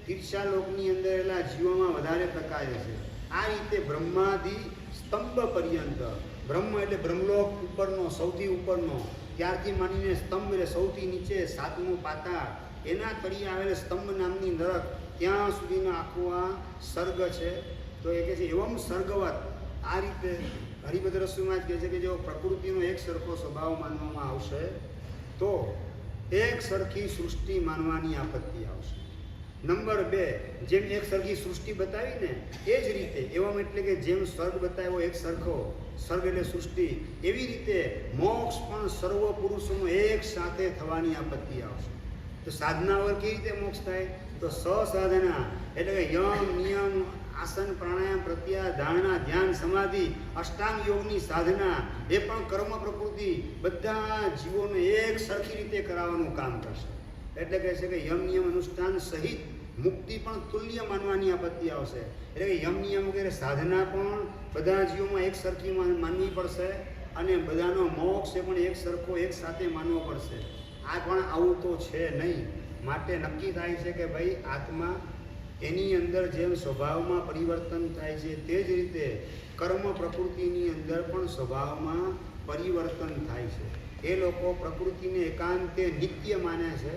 Speaker 1: તીર્ષાલોકની અંદર એલા જીવોમાં વધારે પ્રકારે છે. આ રીતે બ્રહ્માદિ સ્તંભ પર્યંત, બ્રહ્મ એટલે બ્રહ્મલોક ઉપરનો, સૌથી ઉપરનો, ત્યારથી માંડીને સ્તંભ એટલે સૌથી નીચે 7મું પાતાળ, એના તળિયે આવેલ સ્તંભ નામની નરક, ત્યાં સુધીનો આખો આ સર્ગ છે. તો એ કહે છે એવમ સર્ગવત. આ રીતે હરિભદ્ર રસુમાં જ કહે છે કે જો પ્રકૃતિનો એક સરખો સ્વભાવ માનવામાં આવશે તો એક સરખી સૃષ્ટિ માનવાની આપત્તિ આવશે. નંબર 2, જેમ એક સરખી સૃષ્ટિ બતાવી ને એ જ રીતે એવમ એટલે કે જેમ સ્વર્ગ બતાવ્યો એક સરખો, સ્વર્ગ એટલે સૃષ્ટિ, એવી રીતે મોક્ષ પણ સર્વ પુરુષોનો એક સાથે થવાની આપત્તિ આવશે. તો સાધના વગર કેવી રીતે મોક્ષ થાય? તો સસાધના એટલે કે યમ, નિયમ, આસન, પ્રાણાયામ, પ્રત્યાહાર, ધારણા, ધ્યાન, સમાધિ, અષ્ટાંગ યોગની સાધના એ પણ કર્મ પ્રકૃતિ બધા જીવોને એક સરખી રીતે કરાવવાનું કામ કરશે. એટલે કહે છે કે યમ નિયમ અનુષ્ઠાન સહિત મુક્તિ પણ તુલ્ય માનવાની આપત્તિ આવશે. એટલે કે યમ નિયમ વગેરે સાધના પણ બધા જીવોમાં એક સરખી માનવી પડશે અને બધાનો મોક્ષ એ પણ એક સરખો એક સાથે માનવો પડશે. આ પણ આવું તો છે નહીં. માટે નક્કી થાય છે કે ભાઈ આત્મા એની અંદર જેમ સ્વભાવમાં પરિવર્તન થાય છે તે જ રીતે કર્મ પ્રકૃતિની અંદર પણ સ્વભાવમાં પરિવર્તન થાય છે. એ લોકો પ્રકૃતિને એકાંતે નિત્ય માને છે.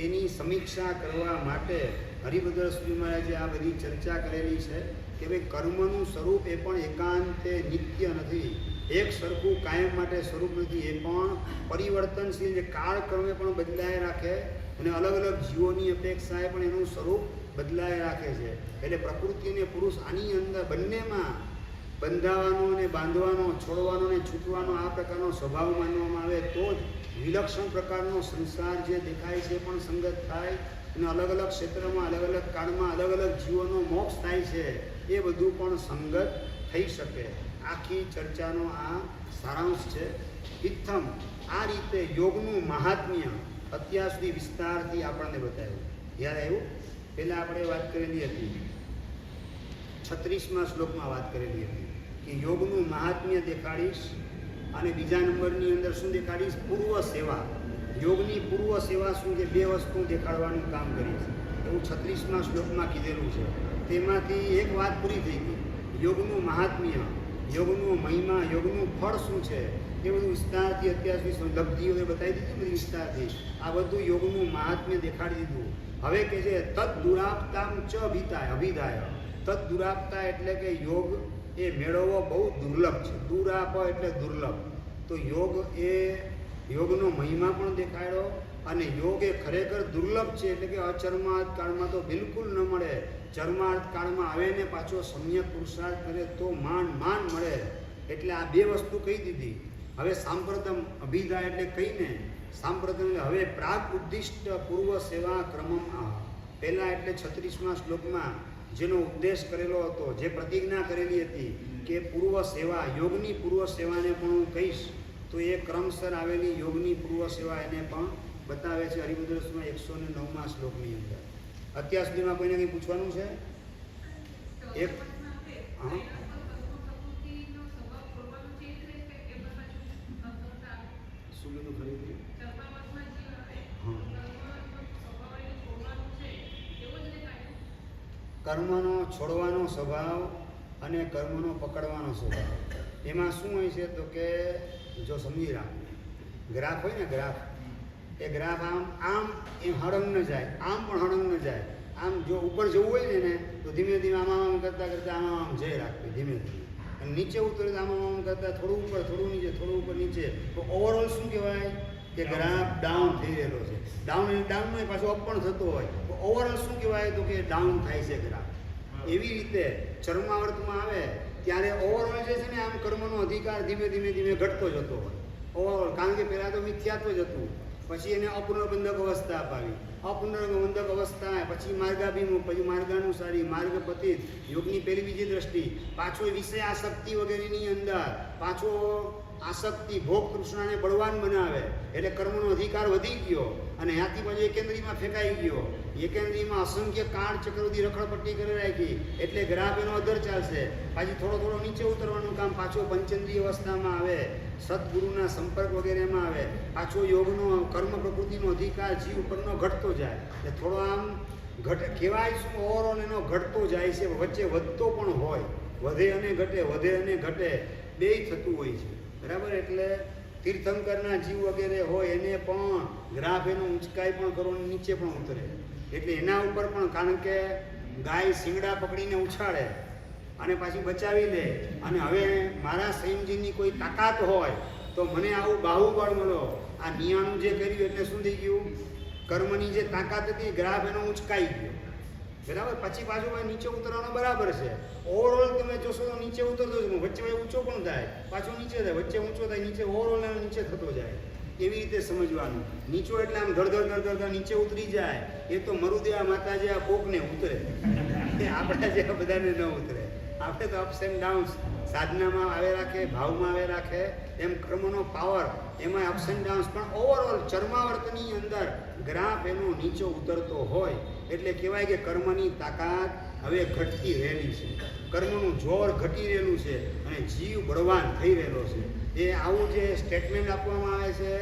Speaker 1: એની સમીક્ષા કરવા માટે હરિભદ્ર સ્વામી મહારાજે આ બધી ચર્ચા કરેલી છે કે ભાઈ કર્મનું સ્વરૂપ એ પણ એકાંતે નિત્ય નથી, એક સરખું કાયમ માટે સ્વરૂપ નથી, એ પણ પરિવર્તનશીલ છે. કાળક્રમે પણ બદલાય રાખે અને અલગ અલગ જીવોની અપેક્ષાએ પણ એનું સ્વરૂપ બદલાય રાખે છે. એટલે પ્રકૃતિ અને પુરુષ આની અંદર બંનેમાં બંધાવાનો અને બાંધવાનો, છોડવાનો અને છૂટવાનો આ પ્રકારનો સ્વભાવ માનવામાં આવે તો જ વિલક્ષણ પ્રકારનો સંસાર જે દેખાય છે પણ સંગત થાય અને અલગ અલગ ક્ષેત્રમાં, અલગ અલગ કાળમાં અલગ અલગ જીવોનો મોક્ષ થાય છે એ બધું પણ સંગત થઈ શકે. આખી ચર્ચાનો આ સારાંશ છે. ઇત્થમ આ રીતે યોગનું મહાત્મ્ય અત્યાર સુધી વિસ્તારથી આપણને બતાવ્યું. યાદ આવ્યું? પહેલાં આપણે વાત કરેલી હતી 36મા શ્લોકમાં વાત કરેલી હતી કે યોગનું મહાત્મ્ય દેખાડીશ અને બીજા નંબરની અંદર શું દેખાડીશ? પૂર્વ સેવા. યોગની પૂર્વ સેવા શું છે? 2 વસ્તુ દેખાડવાનું કામ કરીશ એવું 36મા શ્લોકમાં કીધેલું છે. તેમાંથી એક વાત પૂરી થઈ ગઈ, યોગનું મહાત્મ્ય. યોગનો મહિમા, યોગનું ફળ શું છે એ બધું વિસ્તારથી અત્યાર સુધી લબ્ધિઓ બતાવી દીધી બધી વિસ્તારથી. આ બધું યોગનું મહાત્મ્ય દેખાડી દીધું. હવે કે છે તદ દુરાપતામ ચ અભિધાય. તદ દુરાપતા એટલે કે યોગ એ મેળવવો બહુ દુર્લભ છે. દુરાપ એટલે દુર્લભ. તો યોગ એ યોગનો મહિમા પણ દેખાડ્યો અને યોગ એ ખરેખર દુર્લભ છે. એટલે કે અચર્માર્થ કાળમાં તો બિલકુલ ન મળે. ચર્માર્થ કાળમાં આવે ને પાછો સમ્યક પુરુષાર્થ કરે તો માંડ મળે. એટલે આ બે વસ્તુ કહી દીધી. હવે સાંપ્રતમ અભિધાય એટલે કહીને સાંપ્રતમ હવે પ્રાગ ઉદ્દિષ્ટ પૂર્વ સેવા ક્રમમ પહેલાં એટલે 36મા શ્લોકમાં જેનો ઉપદેશ કરેલો હતો, જે પ્રતિજ્ઞા કરેલી હતી કે પૂર્વ સેવા, યોગની પૂર્વ સેવાને પણ હું કહીશ, તો એ ક્રમસર આવેલી યોગની પૂર્વ સેવા એને પણ બતાવે છે હરિભદ્રસમાં 109મા શ્લોકની અંદર. અત્યાર સુધીમાં કોઈને કંઈ પૂછવાનું છે? એક હા શું કીધું ખરીદી? કર્મનો છોડવાનો સ્વભાવ અને કર્મનો પકડવાનો સ્વભાવ, એમાં શું હોય છે તો કે જો સમજી રાખો, ગ્રાફ હોય ને ગ્રાફ, એ ગ્રાફ આમ એ હળંગ ન જાય, આમ પણ હળંગ ન જાય. આમ જો ઉપર જવું હોય ને તો ધીમે ધીમે આમ કરતાં આમ જઈ રાખવી ધીમે ધીમે. અને નીચે ઉતરે તો આમ કરતાં થોડું ઉપર થોડું નીચે થોડું ઉપર નીચે. તો ઓવરઓલ શું કહેવાય કે ગ્રાફ ડાઉન થઈ રહેલો છે. ડાઉન પાછો અપ પણ થતો હોય તો ઓવરઓલ શું કહેવાય તો કે ડાઉન થાય છે ગ્રાફ. એવી રીતે ચર્માવર્તમાં આવે ત્યારે ઓવરઓલ જે છે ને આમ કર્મનો અધિકાર ધીમે ધીમે ઘટતો જતો હોય ઓવરઓલ. કારણ કે પહેલાં તો મિથ્યાત્વ જ હતું, પછી એને અપૂર્ણબંધક અવસ્થા અપાવી, અપૂર્ણબંધક અવસ્થા, પછી માર્ગાભિમુખ, પછી માર્ગાનુસારી, માર્ગપતિત, યોગની પહેલી બીજી દ્રષ્ટિ, પાછો વિષય આસક્તિ વગેરેની અંદર પાછો આસક્તિ ભોગ તૃષ્ણાને બળવાન બનાવે એટલે કર્મનો અધિકાર વધી ગયો અને ત્યાંથી પછી એકેન્દ્રીમાં ફેંકાઈ ગયો. એકેન્દ્રીમાં અસંખ્ય કાળ ચક્રવર્તી રખડપટ્ટી કરી રાખી એટલે ગ્રાફ એનો અધર ચાલશે. પાછી થોડો નીચે ઉતરવાનું કામ, પાછો પંચેન્દ્રિય અવસ્થામાં આવે, સદગુરુના સંપર્ક વગેરેમાં આવે, પાછો યોગનો કર્મ પ્રકૃતિનો અધિકાર જીવ ઉપરનો ઘટતો જાય. એટલે થોડો આમ કહેવાય શું ઓવરઓલ એનો ઘટતો જાય છે, વચ્ચે વધતો પણ હોય, વધે અને ઘટે બેય થતું હોય છે. બરાબર. એટલે તીર્થંકરના જીવ વગેરે હોય એને પણ ગ્રાફ એનો ઊંચકાઈ પણ કરો અને નીચે પણ ઉતરે. એટલે એના ઉપર પણ, કારણ કે ગાય શિંગડા પકડીને ઉછાળે અને પાછી બચાવી લે અને હવે મારા સંયમજીની કોઈ તાકાત હોય તો મને આવું બાહુબળ મળો. આ નિયાણું જે કર્યું એટલે શું થઈ ગયું? કર્મની જે તાકાત હતી ગ્રાફ એનો ઊંચકાઈ ગયો. બરાબર. પછી પાછું ભાઈ નીચે ઉતરવાનો બરાબર છે. ઓવરઓલ તમે જોશો તો નીચે ઉતરતો જ, વચ્ચે ભાઈ ઊંચો પણ થાય, પાછો નીચે થાય, વચ્ચે ઊંચો થાય, નીચે ઓવરઓલ નીચે થતો જાય. એવી રીતે સમજવાનું. નીચો એટલે આમ ધડ નીચે ઉતરી જાય એ તો મરુદેવા માતા જે આ કોકને ઉતરે, એ આપણા જેવા બધાને ન ઉતરે. આપણે તો અપ્સ એન્ડ ડાઉન્સ સાધનામાં આવે રાખે, ભાવમાં આવે રાખે, એમ કર્મનો પાવર એમાં અપ્સ એન્ડ ડાઉન્સ. પણ ઓવરઓલ ચર્માવર્તની અંદર ગ્રાફ એનો નીચો ઉતરતો હોય એટલે કહેવાય કે કર્મની તાકાત હવે ઘટતી રહેલી છે, કર્મનું જોર ઘટી રહેલું છે અને જીવ બળવાન થઈ રહેલો છે. એ આવું જે સ્ટેટમેન્ટ આપવામાં આવે છે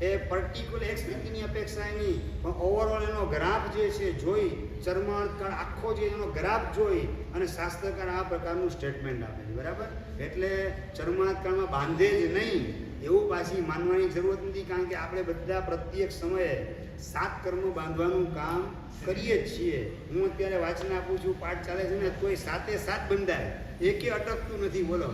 Speaker 1: એ પર્ટિક્યુલર એક સ્થિતિની અપેક્ષા નહીં, પણ ઓવરઓલ એનો ગ્રાફ જે છે જોઈ, ચર્માર્થકાળ આખો જે એનો ગ્રાફ જોઈ અને શાસ્ત્રકાર આ પ્રકારનું સ્ટેટમેન્ટ આપે છે. બરાબર. એટલે ચર્માર્થકાળમાં બાંધે જ નહીં એવું પાછી માનવાની જરૂરત નથી, કારણ કે આપણે બધા પ્રત્યેક સમયે 7 કર્મ બાંધવાનું કામ કરીએ જ છીએ. હું અત્યારે વાંચન આપું છું, પાઠ ચાલે છે ને, તોય 7 બંધાય, એકે અટકતું નથી. બોલો.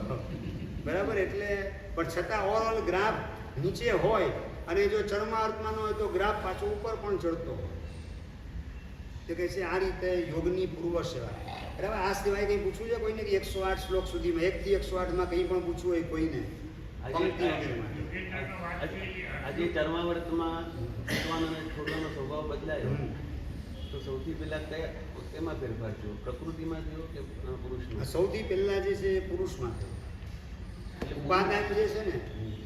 Speaker 1: બરાબર. એટલે પણ છતાં ઓવરઓલ ગ્રાફ નીચે હોય અને જો ચર્માર્થમાં હોય તો ગ્રાફ પાછો ઉપર પણ ચડતો હોય. તો કહે છે આ રીતે યોગની પૂર્વ સેવા. બરાબર. આ સિવાય કંઈ પૂછવું છે કોઈને? 108 શ્લોક સુધીમાં 1 થી 108માં કંઈ પણ પૂછવું હોય કોઈને?
Speaker 4: આજે ચર્માવર્તમાં છોડવાનો અને છોડવાનો સ્વભાવ બદલાયો તો સૌથી પહેલા એમાં ફેરફાર થયો? પ્રકૃતિમાં થયો કે પુરુષમાં?
Speaker 1: સૌથી પહેલા જે છે એ પુરુષમાં થયો. ઉપાદાન જે છે ને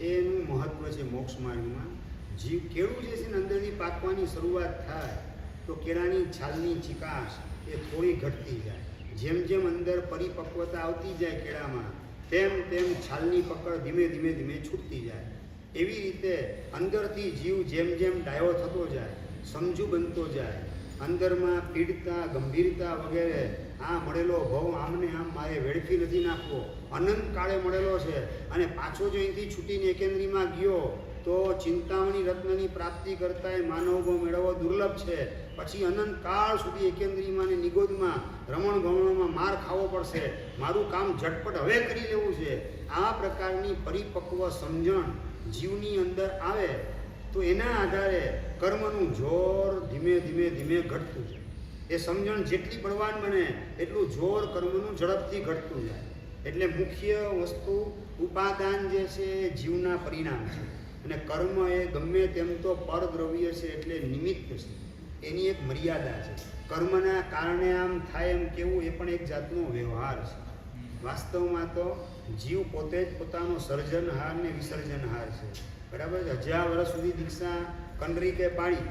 Speaker 1: એનું મહત્વ છે મોક્ષ માર્ગમાં. જીવ કેળું જે છે ને અંદરથી પાકવાની શરૂઆત થાય તો કેળાની છાલની ચિકાશ એ થોડી ઘટતી જાય. જેમ જેમ અંદર પરિપક્વતા આવતી જાય કેળામાં તેમ છાલની પકડ ધીમે છૂટતી જાય. એવી રીતે અંદરથી જીવ જેમ ડાયો થતો જાય, સમજુ બનતો જાય, અંદરમાં પીડતા, ગંભીરતા વગેરે આ મળેલો ભવ આમને આમ મારે વેડફી નથી નાખવો, અનંત કાળે મળેલો છે, અને પાછો જો અહીંથી છૂટીને એકેન્દ્રીમાં ગયો તો ચિંતામણી રત્નની પ્રાપ્તિ કરતાંય માનવ મેળવવો દુર્લભ છે. પછી અનંત કાળ સુધી એકેન્દ્રીમાં ને નિગોદમાં રમણ ગમણોમાં માર ખાવો પડશે. મારું કામ ઝટપટ હવે કરી લેવું છે. આ પ્રકારની પરિપક્વ સમજણ જીવની અંદર આવે તો એના આધારે કર્મનું જોર ધીમે ધીમે ધીમે ઘટતું જાય. એ સમજણ જેટલી બળવાન બને એટલું જોર કર્મનું ઝડપથી ઘટતું જાય. એટલે મુખ્ય વસ્તુ ઉપાદાન જે છે એ જીવના પરિણામ છે, અને કર્મ એ ગમે તેમ તો પરદ્રવ્ય છે, એટલે નિમિત્ત છે, એની એક મર્યાદા છે. કર્મના કારણે આમ થાય એમ કેવું એ પણ એક જાતનો વ્યવહાર છે. વાસ્તવમાં તો જીવ પોતે જ પોતાનો સર્જનહાર ને વિસર્જનહાર છે. બરાબર છે. 1000 વર્ષ સુધી દીક્ષા કંડરીકે પાડી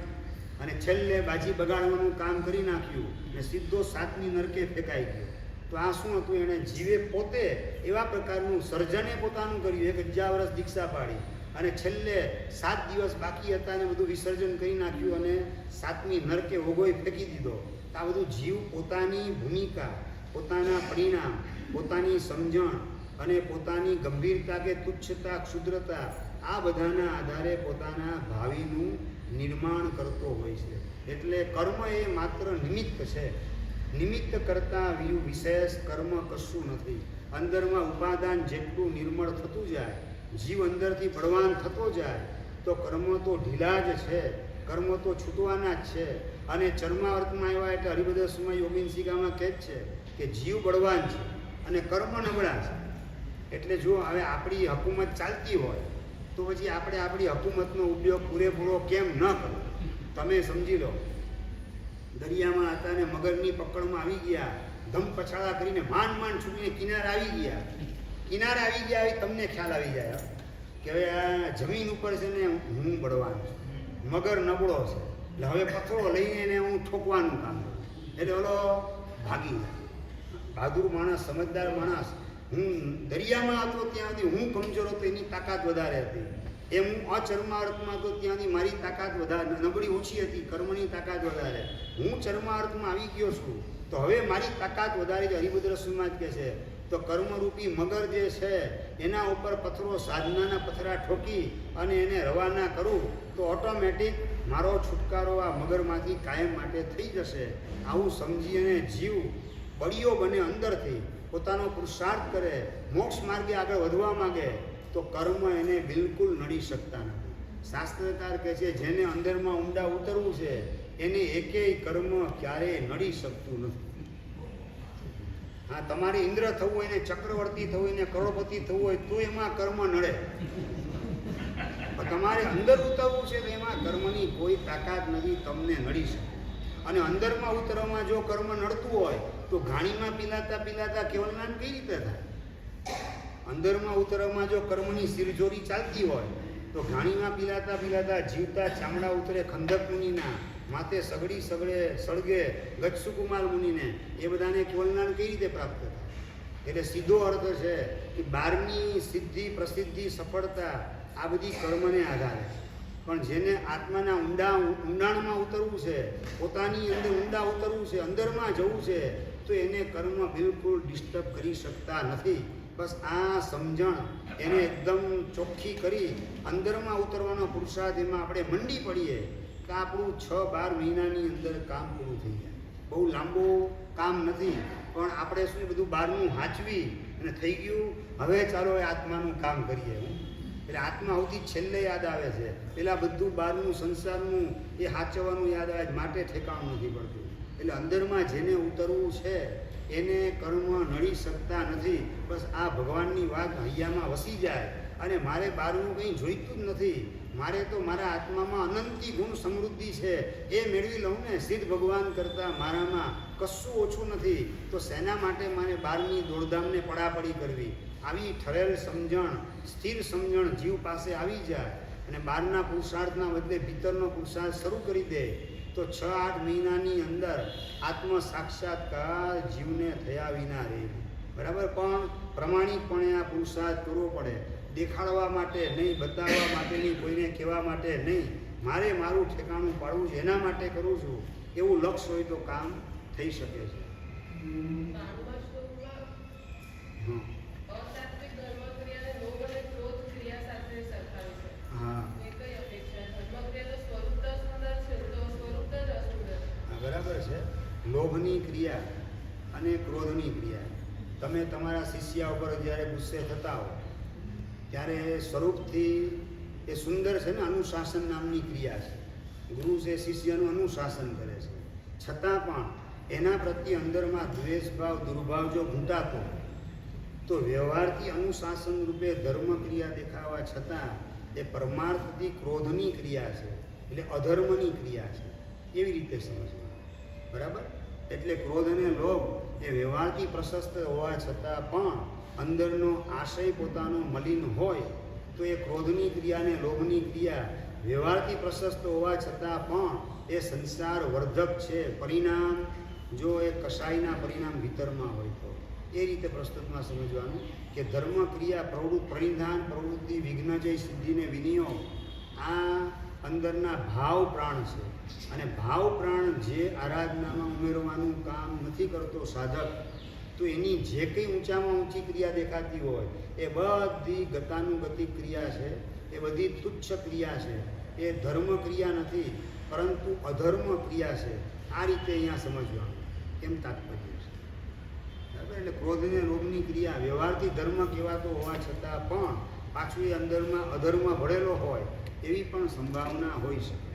Speaker 1: અને છેલ્લે બાજી બગાડવાનું કામ કરી નાખ્યું ને સીધો 7મી નરકે ફેંકાઈ ગયો. તો આ શું હતું? એણે જીવે પોતે એવા પ્રકારનું સર્જને પોતાનું કર્યું. 1000 વર્ષ દીક્ષા પાડી અને છેલ્લે 7 દિવસ બાકી હતા ને બધું વિસર્જન કરી નાખ્યું અને 7મી નરકે ઓગોય ફેંકી દીધો. આ બધું જીવ પોતાની ભૂમિકા, પોતાના પરિણામ, પોતાની સમજણ અને પોતાની ગંભીરતા કે તુચ્છતા, ક્ષુદ્રતા, આ બધાના આધારે પોતાના ભાવિનું નિર્માણ કરતો હોય છે. એટલે કર્મ એ માત્ર નિમિત્ત છે. નિમિત્ત કરતાં વિશેષ કર્મ કશું નથી. અંદરમાં ઉપાદાન જેટલું નિર્મળ થતું જાય, જીવ અંદરથી બળવાન થતો જાય, તો કર્મ તો ઢીલા જ છે, કર્મ તો છૂટવાના જ છે. અને ચર્માવર્તમાં આવ્યા એટલે હરિભદ્રસમાં યોગીન સિકામાં કહે જ છે કે જીવ બળવાન છે અને કર્મ નબળા છે. એટલે જો હવે આપણી હકુમત ચાલતી હોય તો પછી આપણે આપણી હકુમતનો ઉપયોગ પૂરેપૂરો કેમ ન કરવો? તમે સમજી લો, દરિયામાં હતા ને મગરની પકડમાં આવી ગયા, ધમ પછાડા કરીને માંડ છૂટીને કિનારે આવી ગયા. કિનારે આવી ગયા આવી તમને ખ્યાલ આવી જાય કે હવે આ જમીન ઉપર છે ને હું બળવાન છું, મગર નબળો છે, એટલે હવે પથ્થરો લઈને એને હું ઠોકવાનું કામ કરું. એટલે ઓલો ભાગી જાય. બહાદુર માણસ, સમજદાર માણસ, હું દરિયામાં હતો ત્યાં સુધી હું કમજોર હતો, એની તાકાત વધારે હતી. એમ હું અચર્માર્થમાં હતો ત્યાં સુધી મારી તાકાત વધારે, નબળી ઓછી હતી, કર્મની તાકાત વધારે. હું ચર્માર્થમાં આવી ગયો છું તો હવે મારી તાકાત વધારે છે. હરિભદ્રસમાં જ કહે છે તો કર્મરૂપી મગર જે છે એના ઉપર પથ્થરો, સાધનાના પથ્થરા ઠોકી અને એને રવાના કરું તો ઓટોમેટિક મારો છુટકારો આ મગરમાંથી કાયમ માટે થઈ જશે. આવું સમજી અને જીવ બળીઓ બને, અંદરથી પોતાનો પુરુષાર્થ કરે, મોક્ષ માર્ગે આગળ વધવા માંગે તો કર્મ એને બિલકુલ નડી શકતા નથી. શાસ્ત્રકાર કહે છે જેને અંદરમાં ઊંડા ઉતરવું છે એને એકેય કર્મ ક્યારેય નડી શકતું નથી. હા, તમારે ઇન્દ્ર થવું હોય ને ચક્રવર્તી થવું હોય ને કરોડપતિ થવું હોય તો એમાં કર્મ નડે. તમારે અંદર ઉતરવું છે તો એમાં કર્મની કોઈ તાકાત નથી, તમને નડી શકે. અને અંદરમાં ઉતરવામાં જો કર્મ નડતું હોય તો ઘાણીમાં પીલાતા કેવલનામ કઈ રીતે થાય? અંદરમાં ઉતરવામાં જો કર્મની સિરજોરી ચાલતી હોય તો ઘાણીમાં પીલાતા જીવતા ચામડા ઉતરે ખંડક મુનિના, માથે સળગે ગચ્છુકુમાર મુનિને, એ બધાને કેવલનામ કઈ રીતે પ્રાપ્ત થાય? એટલે સીધો અર્થ છે કે બહારની સિદ્ધિ, પ્રસિદ્ધિ, સફળતા આ બધી કર્મને આધારે. પણ જેને આત્માના ઊંડાણમાં ઉતરવું છે, પોતાની અંદર ઊંડા ઉતરવું છે, અંદરમાં જવું છે, તો એને કર્મ બિલકુલ ડિસ્ટર્બ કરી શકતા નથી. બસ આ સમજણ એને એકદમ ચોખ્ખી કરી અંદરમાં ઉતરવાનો પુરુષાર્થ એમાં આપણે મંડી પડીએ તો આપણું 6-12 મહિનાની અંદર કામ પૂરું થઈ જાય. બહુ લાંબુ કામ નથી, પણ આપણે શું બધું બહારનું હાંચવી અને થઈ ગયું, હવે ચાલો એ આત્માનું કામ કરીએ. એટલે આત્મા સૌથી છેલ્લે યાદ આવે છે, પેલા બધું બહારનું સંસારનું એ હાચવવાનું યાદ આવે, માટે ઠેકાણું નથી પડતું. એટલે અંદરમાં જેને ઉતરવું છે એને કર્મ નડી શકતા નથી. બસ આ ભગવાનની વાત હૈયામાં વસી જાય અને મારે બહારનું કંઈ જોઈતું જ નથી, મારે તો મારા આત્મામાં અનંતી ગુણ સમૃદ્ધિ છે એ મેળવી લઉં ને. સિદ્ધ ભગવાન કરતાં મારામાં કશું ઓછું નથી, તો શેના માટે મારે બહારની દોડધામને પડાપડી કરવી? આવી ઠરેલ સમજણ, સ્થિર સમજણ જીવ પાસે આવી જાય અને બહારના પુરુષાર્થના બદલે ભીતરનો પુરુષાર્થ શરૂ કરી દે તો 6-8 મહિનાની અંદર આત્મ સાક્ષાત્કાર જીવને થયા વિના રહે. બરાબર? પણ પ્રમાણિકપણે આ પુરુષાર્થ કરવો પડે. દેખાડવા માટે નહીં, બતાવવા માટે નહીં, કોઈને કહેવા માટે નહીં, મારે મારું ઠેકાણું પાડવું છે એના માટે કરું છું, એવું લક્ષ્ય હોય તો કામ થઈ શકે છે.
Speaker 7: 12મા શ્લોકમાં
Speaker 1: હં.
Speaker 7: અસાત્વિક ધર્મક્રિયાને લોભ અને ક્રોધ ક્રિયા સાથે સરખાવે છે.
Speaker 1: હા
Speaker 7: એ કઈ અપેક્ષા? ધર્મક્રિયાનું સ્વરૂપ તો સુંદર છે, તો સ્વરૂપ જ અસુંદર.
Speaker 1: હા, બરાબર છે. લોભની ક્રિયા અને ક્રોધની ક્રિયા. તમે તમારા શિષ્ય ઉપર જ્યારે ગુસ્સે થતા હો ત્યારે સ્વરૂપથી એ સુંદર છે ને, અનુશાસન નામની ક્રિયા છે. ગુરુ છે શિષ્યનું અનુશાસન કરે છે, છતાં પણ એના પ્રત્યે અંદરમાં દ્વેષભાવ દુર્ભાવ જો ઘૂંટાતો તો વ્યવહારથી અનુશાસન રૂપે ધર્મ ક્રિયા દેખાવા છતાં એ પરમાર્થથી ક્રોધની ક્રિયા છે, એટલે અધર્મની ક્રિયા છે. એવી રીતે સમજવાનું, બરાબર? એટલે ક્રોધ અને લોભ એ વ્યવહારથી પ્રશસ્ત હોવા છતાં પણ અંદરનો આશય પોતાનો મલિન હોય તો એ ક્રોધની ક્રિયા અને લોભની ક્રિયા વ્યવહારથી પ્રશસ્ત હોવા છતાં પણ એ સંસાર વર્ધક છે. પરિણામ જો એ કસાયના પરિણામ ભીતરમાં હોય તો એ રીતે પ્રસ્તુતમાં સમજવાનું કે ધર્મ ક્રિયા પરિધાન પ્રવૃત્તિ વિઘ્નજય સિદ્ધિને વિનિયોગ આ અંદરના ભાવ પ્રાણ છે. અને ભાવ પ્રાણ જે આરાધનામાં ઉમેરવાનું કામ નથી કરતો સાધક, તો એની જે કંઈ ઊંચામાં ઊંચી ક્રિયા દેખાતી હોય એ બધી ગતાનુગતિક ક્રિયા છે, એ બધી તુચ્છ ક્રિયા છે. એ ધર્મ ક્રિયા નથી પરંતુ અધર્મ ક્રિયા છે. આ રીતે અહીંયા સમજવાનું કેમ તાત્પર્ય છે, બરાબર? એટલે ક્રોધ અને લોભની ક્રિયા વ્યવહારથી ધર્મ કહેવાતો હોવા છતાં પણ પાછું એ અંદરમાં અધર્મ ભળેલો હોય એવી પણ સંભાવના હોઈ શકે.